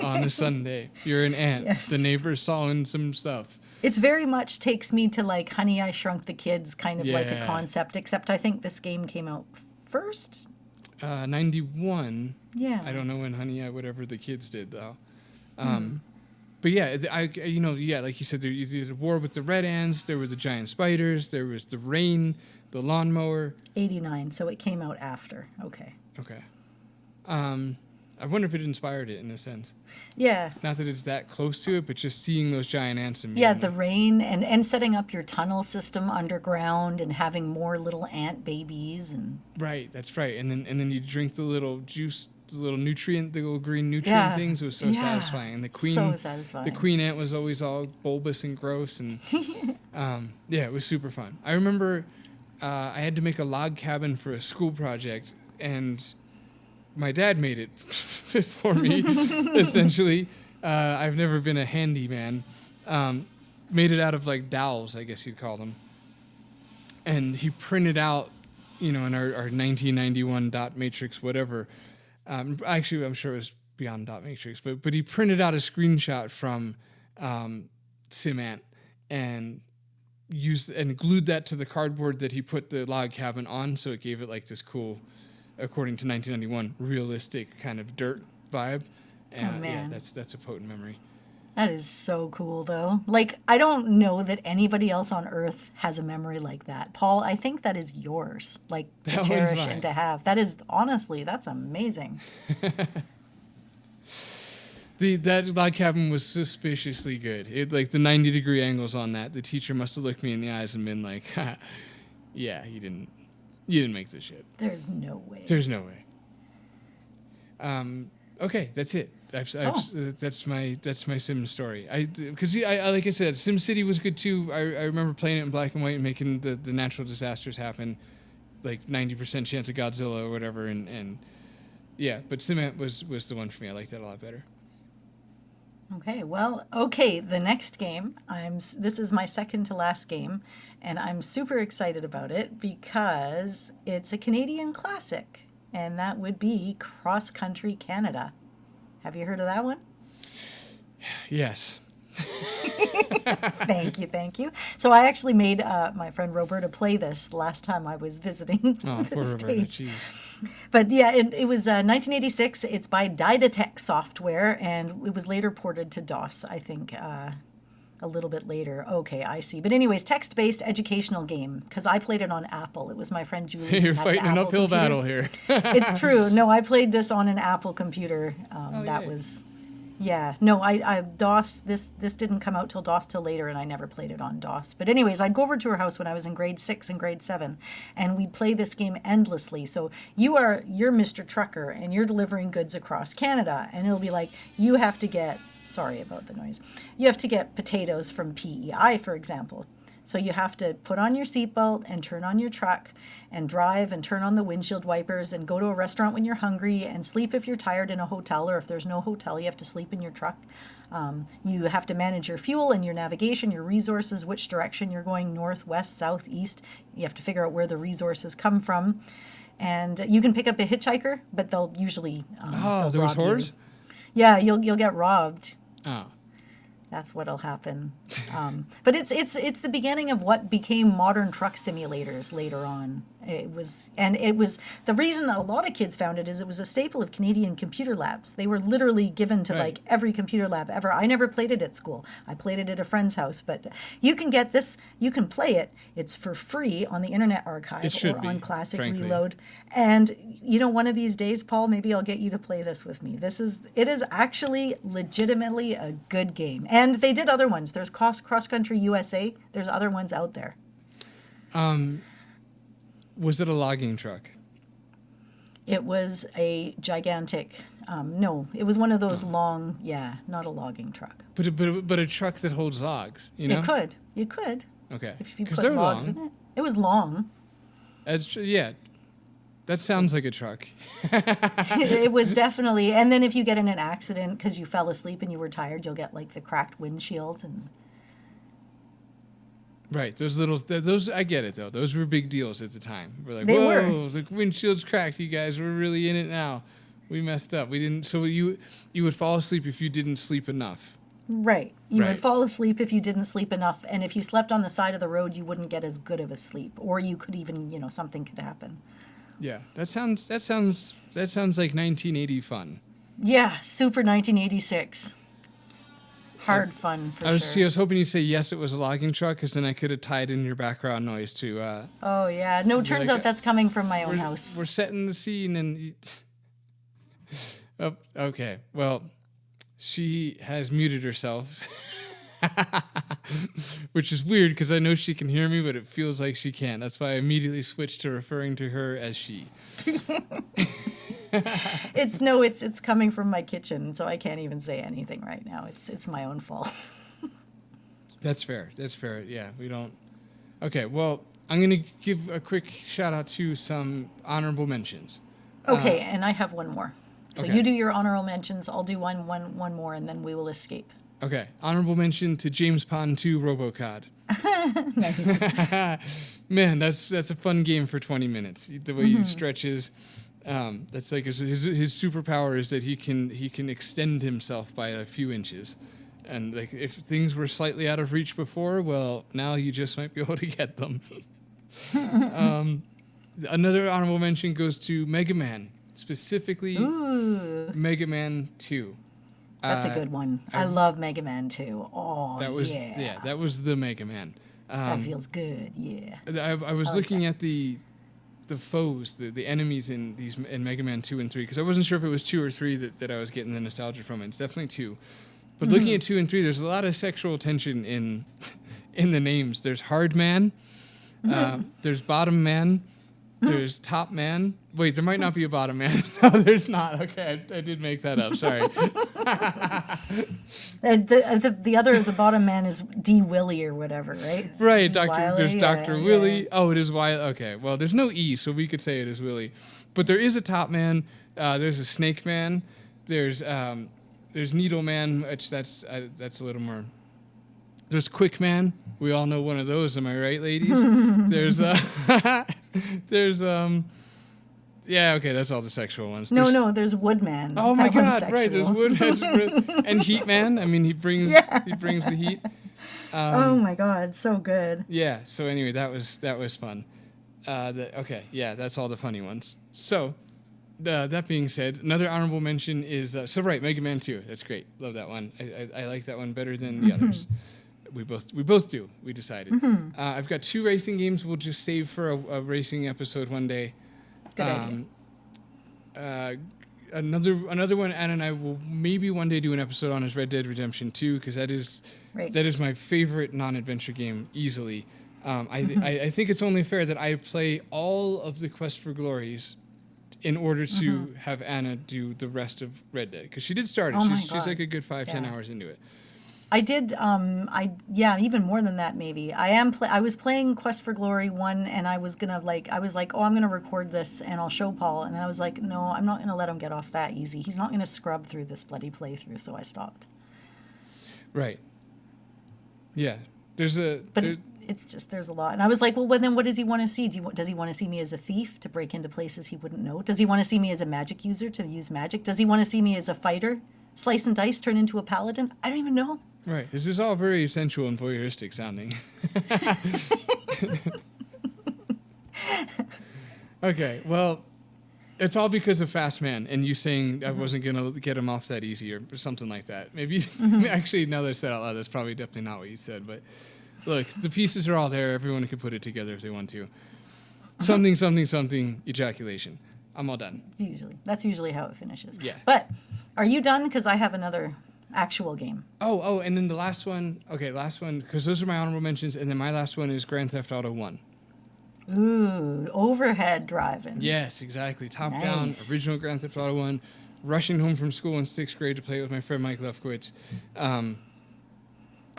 on a Sunday. You're an ant. Yes. The neighbor's sawing some stuff. It's very much takes me to like Honey, I Shrunk the Kids kind of like a Yeah. concept, except I think this game came out first. 91. Yeah. I don't know when Honey, whatever the kids did though. But yeah, like you said, you did a war with the red ants. There were the giant spiders. There was the rain, the lawnmower. 89, so it came out after. Okay. Okay. I wonder if it inspired it in a sense. Yeah. Not that it's that close to it, but just seeing those giant ants and Yeah, the rain and setting up your tunnel system underground and having more little ant babies and right, that's right. And then you drink the little juice, the little nutrient, the little green nutrient Yeah. things. It was so Yeah. satisfying. And the queen, So satisfying. the queen ant was always all bulbous and gross. And yeah, it was super fun. I remember I had to make a log cabin for a school project, and my dad made it for me, essentially. I've never been a handyman. Made it out of like dowels, I guess you'd call them. And he printed out, in our 1991 dot matrix, whatever. Actually, I'm sure it was beyond dot matrix, but he printed out a screenshot from SimAnt and glued that to the cardboard that he put the log cabin on, so it gave it like this cool, according to 1991, realistic kind of dirt vibe. And man. yeah, that's a potent memory. that is so cool though. Like I don't know that anybody else on earth has a memory like that. Paul, I think that is yours. Like to That one's cherish mine. and to have. That is honestly, that's amazing. That log cabin was suspiciously good. It like the 90-degree angles on that. The teacher must have looked me in the eyes and been like, "Yeah, you didn't make this shit. There's no way. There's no way." Okay, that's it. That's my Sim story. Because I like I said, Sim City was good too. I remember playing it in black and white and making the natural disasters happen, like 90% chance of Godzilla or whatever, and yeah. But Sim was the one for me. I liked that a lot better. Okay, the next game, this is my second to last game, and I'm super excited about it because it's a Canadian classic, and that would be Cross Country Canada. Have you heard of that one? Yes. Thank you. So I actually made my friend Roberta play this last time I was visiting Oh, the poor Roberta. States. Jeez. But yeah, it was 1986. It's by Didotech Software, and it was later ported to DOS, I think, a little bit later. Okay, I see. But anyways, text-based educational game, because I played it on Apple. It was my friend Julie. who You're had the fighting an Apple uphill computer. battle here. It's true. No, I played this on an Apple computer. That yay. was... Yeah, no, I DOS, this didn't come out till DOS till later, and I never played it on DOS. But anyways, I'd go over to her house when I was in grade 6 and grade 7, and we'd play this game endlessly. So you're Mr. Trucker, and you're delivering goods across Canada, and it'll be like, you have to get, sorry about the noise, you have to get potatoes from PEI, for example. So you have to put on your seatbelt and turn on your truck and drive and turn on the windshield wipers and go to a restaurant when you're hungry and sleep if you're tired in a hotel, or if there's no hotel, you have to sleep in your truck. You have to manage your fuel and your navigation, your resources, which direction you're going, north, west, south, east. You have to figure out where the resources come from. and you can pick up a hitchhiker, but they'll usually they'll there was rob you. whores? Yeah, you'll get robbed. Oh. That's what'll happen. But it's the beginning of what became modern truck simulators later on. It was the reason a lot of kids found it is it was a staple of Canadian computer labs. They were literally given to like every computer lab ever. I never played it at school. I played it at a friend's house, but you can get this, you can play it. It's for free on the Internet Archive or on Classic frankly. Reload. And one of these days, Paul, maybe I'll get you to play this with me. It is actually legitimately a good game. And they did other ones. There's Cross Country USA. There's other ones out there. Was it a logging truck? It was a gigantic. No, it was one of those long. Yeah, not a logging truck. But a truck that holds logs. You could. Okay. If you 'Cause put they're logs long. in it. It was long. Yeah. That sounds like a truck. It was definitely. And then if you get in an accident because you fell asleep and you were tired, you'll get like the cracked windshield and. Right, those I get it though. Those were big deals at the time. We're like, They whoa, the windshield's cracked, you guys. We're really in it now. We messed up. We didn't. So you would fall asleep if you didn't sleep enough. Right. You Right. would fall asleep if you didn't sleep enough, and if you slept on the side of the road, you wouldn't get as good of a sleep, or you could even, something could happen. Yeah, that sounds like 1980 fun. Yeah, super 1986. Hard fun for sure. I was hoping you'd say yes, it was a logging truck, because then I could have tied in your background noise to. Oh yeah, no. Turns like, out that's coming from my own house. We're setting the scene, and oh, okay. Well, she has muted herself, which is weird because I know she can hear me, but it feels like she can't. That's why I immediately switched to referring to her as she. It's coming from my kitchen, so I can't even say anything right now. It's my own fault. That's fair. Yeah, we don't. Okay, well, I'm gonna give a quick shout out to some honorable mentions. Okay, and I have one more. So okay. you do your honorable mentions. I'll do one more, and then we will escape. Okay, honorable mention to James Pond 2 RoboCod. Nice. Man, that's a fun game for 20 minutes. The way he stretches. That's like his superpower is that he can extend himself by a few inches, and like if things were slightly out of reach before, well, now you just might be able to get them. Another honorable mention goes to Mega Man, specifically Mega Man 2. That's a good one. I love Mega Man 2. Oh, that was the Mega Man. That feels good. Yeah. I was looking at the foes, the enemies in Mega Man 2 and 3, because I wasn't sure if it was 2 or 3 that I was getting the nostalgia from. It's definitely 2. But looking at 2 and 3, there's a lot of sexual tension in the names. There's Hard Man, there's Bottom Man, there's Top Man. Wait, there might not be a Bottom Man. No, there's not. Okay, I did make that up. Sorry. The bottom man is D. Willie or whatever, right? Right, There's Dr. Willie. Yeah. Oh, it is Wiley. Okay, well, there's no E, so we could say it is Willie. But there is a Top Man. There's a Snake Man. There's Needle Man, which that's a little more. There's Quick Man. We all know one of those. Am I right, ladies? There's yeah, okay, that's all the sexual ones. No, there's Woodman. Oh my God, right? There's Woodman and Heatman. I mean, he brings the heat. Oh my God, so good. Yeah. So anyway, that was fun. Okay, yeah, that's all the funny ones. So, that being said, another honorable mention is Mega Man 2. That's great. Love that one. I like that one better than the others. We both do. We decided. I've got 2 racing games. We'll just save for a racing episode one day. Good idea. Another one, Anna and I will maybe one day do an episode on is Red Dead Redemption 2, because that is my favorite non-adventure game easily. I think it's only fair that I play all of the Quest for Glories in order to have Anna do the rest of Red Dead, because she did start it. She's like a good 5-10 hours into it. I did. Even more than that, maybe. I was playing Quest for Glory 1, and I was like, oh, I'm gonna record this, and I'll show Paul. And then I was like, no, I'm not gonna let him get off that easy. He's not gonna scrub through this bloody playthrough. So I stopped. Right. Yeah. it's just, there's a lot. And I was like, well, then what does he want to see? Does he want to see me as a thief to break into places he wouldn't know? Does he want to see me as a magic user to use magic? Does he want to see me as a fighter, slice and dice, turn into a paladin? I don't even know. Right. This is all very sensual and voyeuristic sounding. Okay, well, it's all because of Fast Man and you saying I wasn't going to get him off that easy or something like that. Maybe, actually, now that I said it out loud, that's probably definitely not what you said. But look, the pieces are all there. Everyone can put it together if they want to. Something, something, something, ejaculation. I'm all done. That's usually how it finishes. Yeah. But are you done? Because I have another actual game. Oh, and then the last one, because those are my honorable mentions, and then my last one is Grand Theft Auto 1. Ooh, overhead driving. Yes, exactly. Top down, Nice. original Grand Theft Auto 1. Rushing home from school in 6th grade to play it with my friend Mike Lefkowitz. I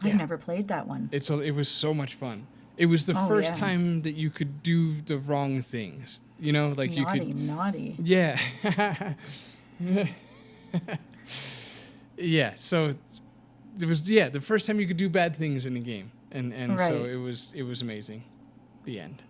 never played that one. It was so much fun. It was the first yeah. time that you could do the wrong things. You know, like you could. Naughty. Yeah. Yeah. So it was the first time you could do bad things in a game, and so Right. it was amazing. The end.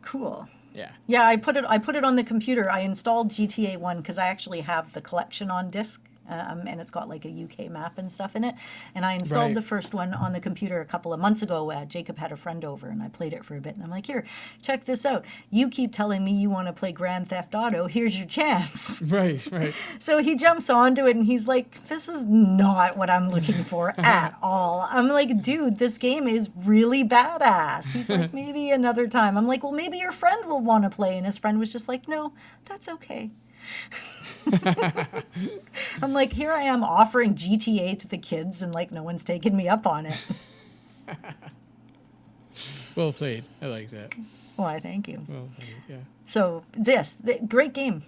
Cool. Yeah. Yeah, I put it on the computer. I installed GTA 1 because I actually have the collection on disc. And it's got like a UK map and stuff in it. And I installed Right. the first one on the computer a couple of months ago. Jacob had a friend over and I played it for a bit. And I'm like, here, check this out. You keep telling me you want to play Grand Theft Auto. Here's your chance. Right. So he jumps onto it and he's like, this is not what I'm looking for at all. I'm like, dude, this game is really badass. He's like, maybe another time. I'm like, well, maybe your friend will want to play. And his friend was just like, no, that's okay. I'm like, here I am offering GTA to the kids and like no one's taking me up on it. Well played. I like that. Why, thank you. Well played. Yeah. So great game.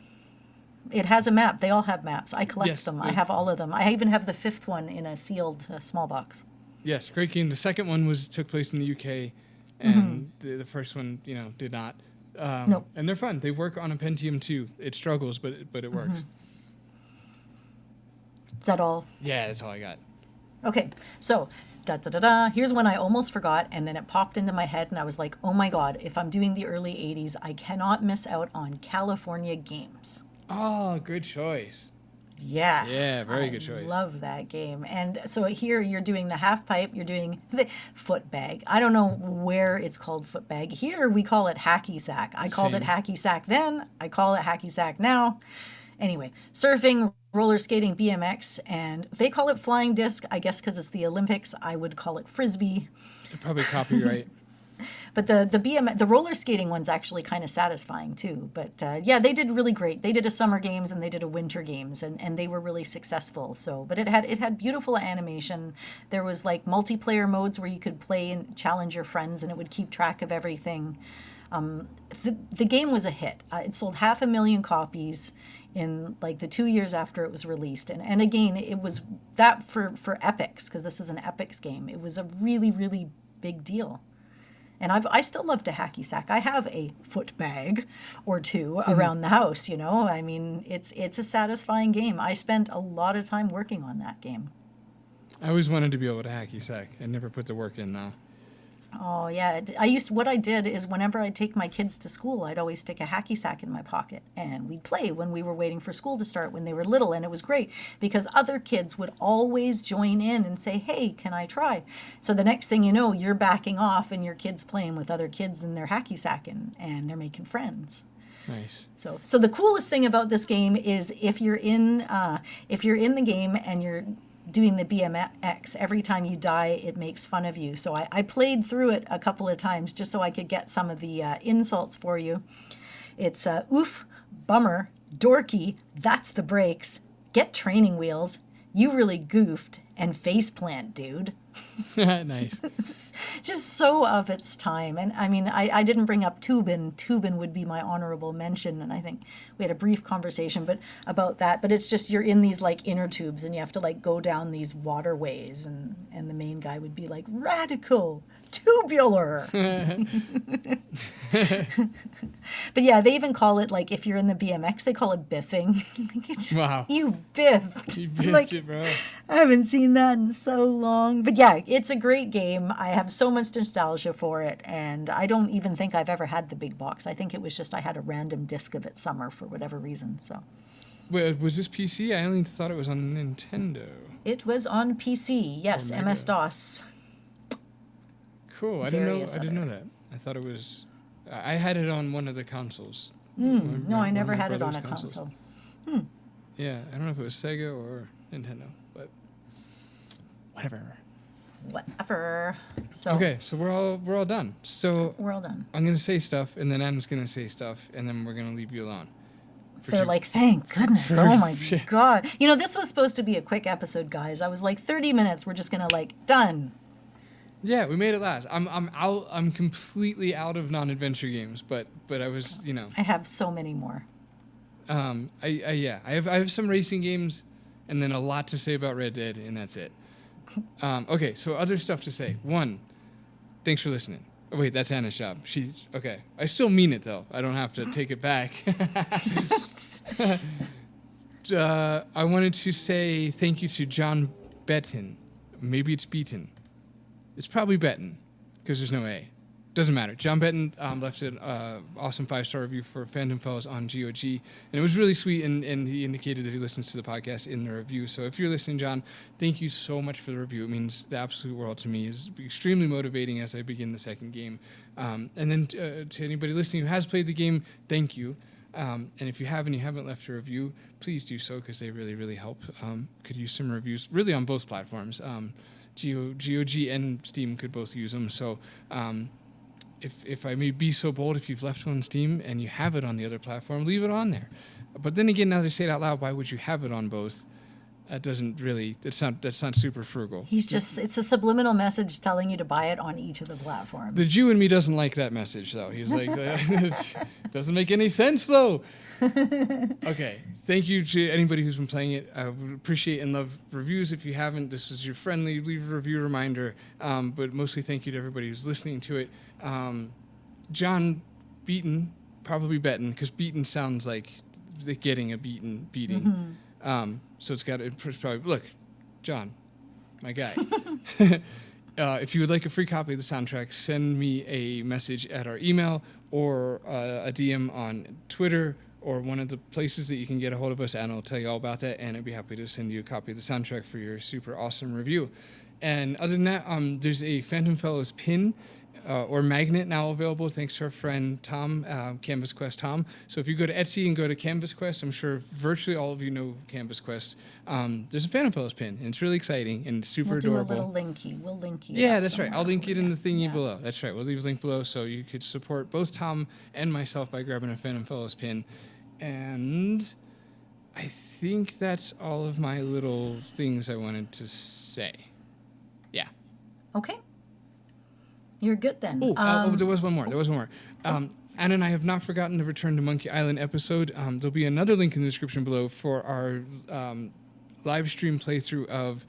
It has a map. They all have maps. I collect Yes, them. I have all of them. I even have the 5th one in a sealed small box. Yes, great game. The second one took place in the UK, and the first one, did not. Nope. And they're fun. They work on a Pentium 2. It struggles, but it works. Is that all? Yeah, that's all I got. Okay, so here's one I almost forgot, and then it popped into my head, and I was like, oh my god, if I'm doing the early 80s, I cannot miss out on California Games. Oh, good choice. Yeah. Yeah, very good choice. I love that game. And so here you're doing the half pipe, you're doing the foot bag. I don't know where it's called foot bag. Here we call it hacky sack. I called it hacky sack then. I call it hacky sack now. Anyway, surfing, roller skating, BMX, and they call it flying disc, I guess because it's the Olympics. I would call it frisbee. Probably copyright. But the roller skating one's actually kind of satisfying too. But yeah, they did really great. They did a summer games and they did a winter games, and they were really successful. So, but it had beautiful animation. There was like multiplayer modes where you could play and challenge your friends, and it would keep track of everything. The game was a hit. It sold 500,000 copies in like the 2 years after it was released. And again, it was that for Epics, because this is an Epics game. It was a really, really big deal. And I still love to hacky sack. I have a foot bag or two around the house, I mean, it's a satisfying game. I spent a lot of time working on that game. I always wanted to be able to hacky sack. I never put the work in though. Oh yeah, what I did is whenever I'd take my kids to school, I'd always stick a hacky sack in my pocket and we'd play when we were waiting for school to start when they were little, and it was great because other kids would always join in and say, hey, can I try? So the next thing you know, you're backing off and your kid's playing with other kids and they're hacky sacking and they're making friends. Nice. So the coolest thing about this game is if you're in the game and you're doing the BMX, every time you die, it makes fun of you. So I played through it a couple of times just so I could get some of the insults for you. It's oof, bummer, dorky, that's the brakes, get training wheels, you really goofed, and faceplant, dude. Nice. Just so of its time. And I mean, I didn't bring up Tubin. Tubin would be my honorable mention, and I think we had a brief conversation about that. But it's just you're in these like inner tubes, and you have to like go down these waterways, and the main guy would be like radical, tubular. But yeah, they even call it, like, if you're in the BMX, they call it biffing. Like, it's just, Wow. You biffed. You biffed Like, it, bro. I haven't seen that in so long. But yeah, it's a great game. I have so much nostalgia for it, and I don't even think I've ever had the big box. I think it was just I had a random disc of it somewhere for whatever reason. So Wait, was this PC? I only thought it was on Nintendo. it was on PC. Yes, Mega. MS-DOS. Cool. I didn't know that. I thought it was. I had it on one of the consoles. No, I never one of my had it on a brother's consoles. console. Yeah, I don't know if it was Sega or Nintendo, but whatever. Whatever. So Okay, so we're all done. So we're all done. I'm gonna say stuff, and then Anna's gonna say stuff, and then we're gonna leave you alone. They're like, thank goodness. Oh my God. You know, this was supposed to be a quick episode, guys. I was like, 30 minutes. We're just going to like, done. Yeah, we made it last. I'm out. I'm completely out of non-adventure games, but I was, I have so many more. I have some racing games, and then a lot to say about Red Dead, and that's it. Okay, so other stuff to say. One, thanks for listening. Oh, wait, that's Anna's job. She's okay. I still mean it though. I don't have to take it back. I wanted to say thank you to John Betton. Maybe it's Beaton. It's probably Betton because there's no A. Doesn't matter. John Betton left an awesome 5-star review for Phantom Fellows on GOG, and it was really sweet, and he indicated that he listens to the podcast in the review. So if you're listening, John, thank you so much for the review. It means the absolute world to me. It's extremely motivating as I begin the second game. And then to anybody listening who has played the game, thank you. And if you haven't left a review, please do so because they really, really help. Could use some reviews, really on both platforms. GOG and Steam could both use them. So if I may be so bold, if you've left one on Steam and you have it on the other platform, leave it on there. But then again, now that I say it out loud, why would you have it on both? That doesn't really, that's not super frugal. It's a subliminal message telling you to buy it on each of the platforms. The Jew in me doesn't like that message, though. He's like, it doesn't make any sense, though. Okay, thank you to anybody who's been playing it. I would appreciate and love reviews. If you haven't, this is your friendly leave a review reminder. But mostly thank you to everybody who's listening to it. John Beaton, probably Betton, because Beaton sounds like getting a beating. Mm-hmm. So it's probably, look, John, my guy. If you would like a free copy of the soundtrack, send me a message at our email or a DM on Twitter or one of the places that you can get a hold of us, and I'll tell you all about that, and I'd be happy to send you a copy of the soundtrack for your super awesome review. And other than that, there's a Phantom Fellows pin or magnet now available thanks to our friend Tom, Canvas Quest Tom. So if you go to Etsy and go to Canvas Quest, I'm sure virtually all of you know Canvas Quest. There's a Phantom Fellows pin, and it's really exciting and super adorable. We'll link you. Yeah, that's right. I'll link it in the thingy below. That's right. We'll leave a link below so you could support both Tom and myself by grabbing a Phantom Fellows pin. And I think that's all of my little things I wanted to say. Yeah. Okay. You're good then. There was one more. Anna and I have not forgotten the Return to Monkey Island episode. There'll be another link in the description below for our live stream playthrough of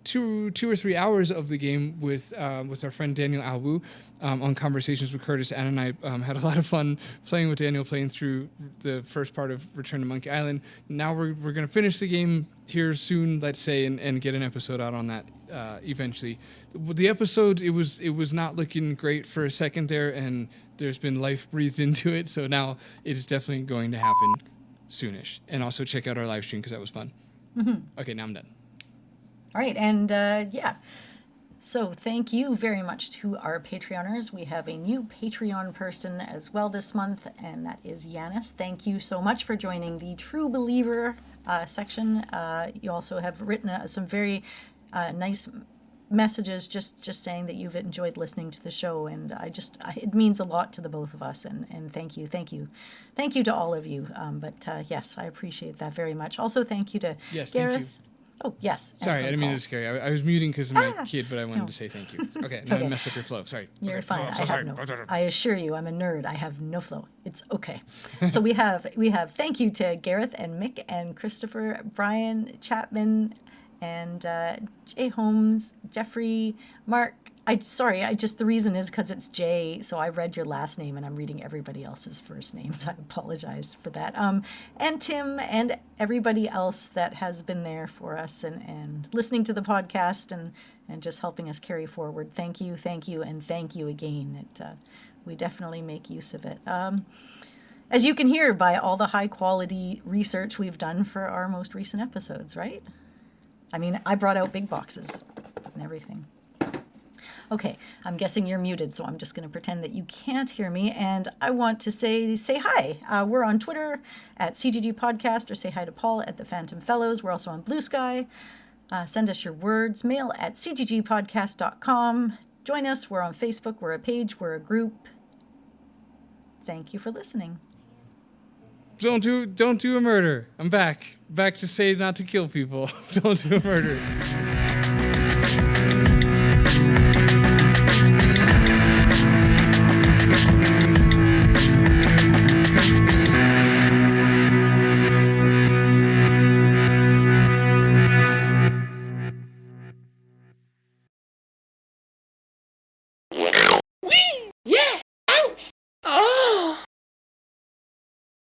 2 or 3 hours of the game with our friend Daniel Alwu on Conversations with Curtis. Anna and I had a lot of fun playing with Daniel, playing through the first part of Return to Monkey Island. Now we're going to finish the game here soon, let's say, and get an episode out on that eventually. The episode, it was not looking great for a second there, and there's been life breathed into it, so now it is definitely going to happen soonish. And also check out our live stream because that was fun. Mm-hmm. Okay, now I'm done. All right, and so thank you very much to our Patreoners. We have a new Patreon person as well this month, and that is Yanis. Thank you so much for joining the True Believer section. You also have written some very nice messages just saying that you've enjoyed listening to the show, and it means a lot to the both of us, and thank you to all of you. But yes, I appreciate that very much. Also, thank you to Gareth. Thank you. Oh, yes. Sorry, I didn't mean to scare you. I was muting because of my kid, but I wanted to say thank you. Okay, now I messed up your flow. Sorry. You're okay. fine. Sorry. I assure you, I'm a nerd. I have no flow. It's okay. So we have thank you to Gareth and Mick and Christopher, Brian Chapman, and Jay Holmes, Jeffrey, Mark, the reason is because it's Jay, so I read your last name and I'm reading everybody else's first names. I apologize for that. And Tim and everybody else that has been there for us and listening to the podcast and just helping us carry forward. Thank you, and thank you again. We definitely make use of it. As you can hear by all the high quality research we've done for our most recent episodes, right? I mean, I brought out big boxes and everything. Okay, I'm guessing you're muted, so I'm just going to pretend that you can't hear me. And I want to say hi. We're on Twitter at CGG Podcast, or say hi to Paul at the Phantom Fellows. We're also on Blue Sky. Send us your words. Mail at cggpodcast.com. Join us. We're on Facebook. We're a page. We're a group. Thank you for listening. Don't do a murder. I'm back to say not to kill people. Don't do a murder.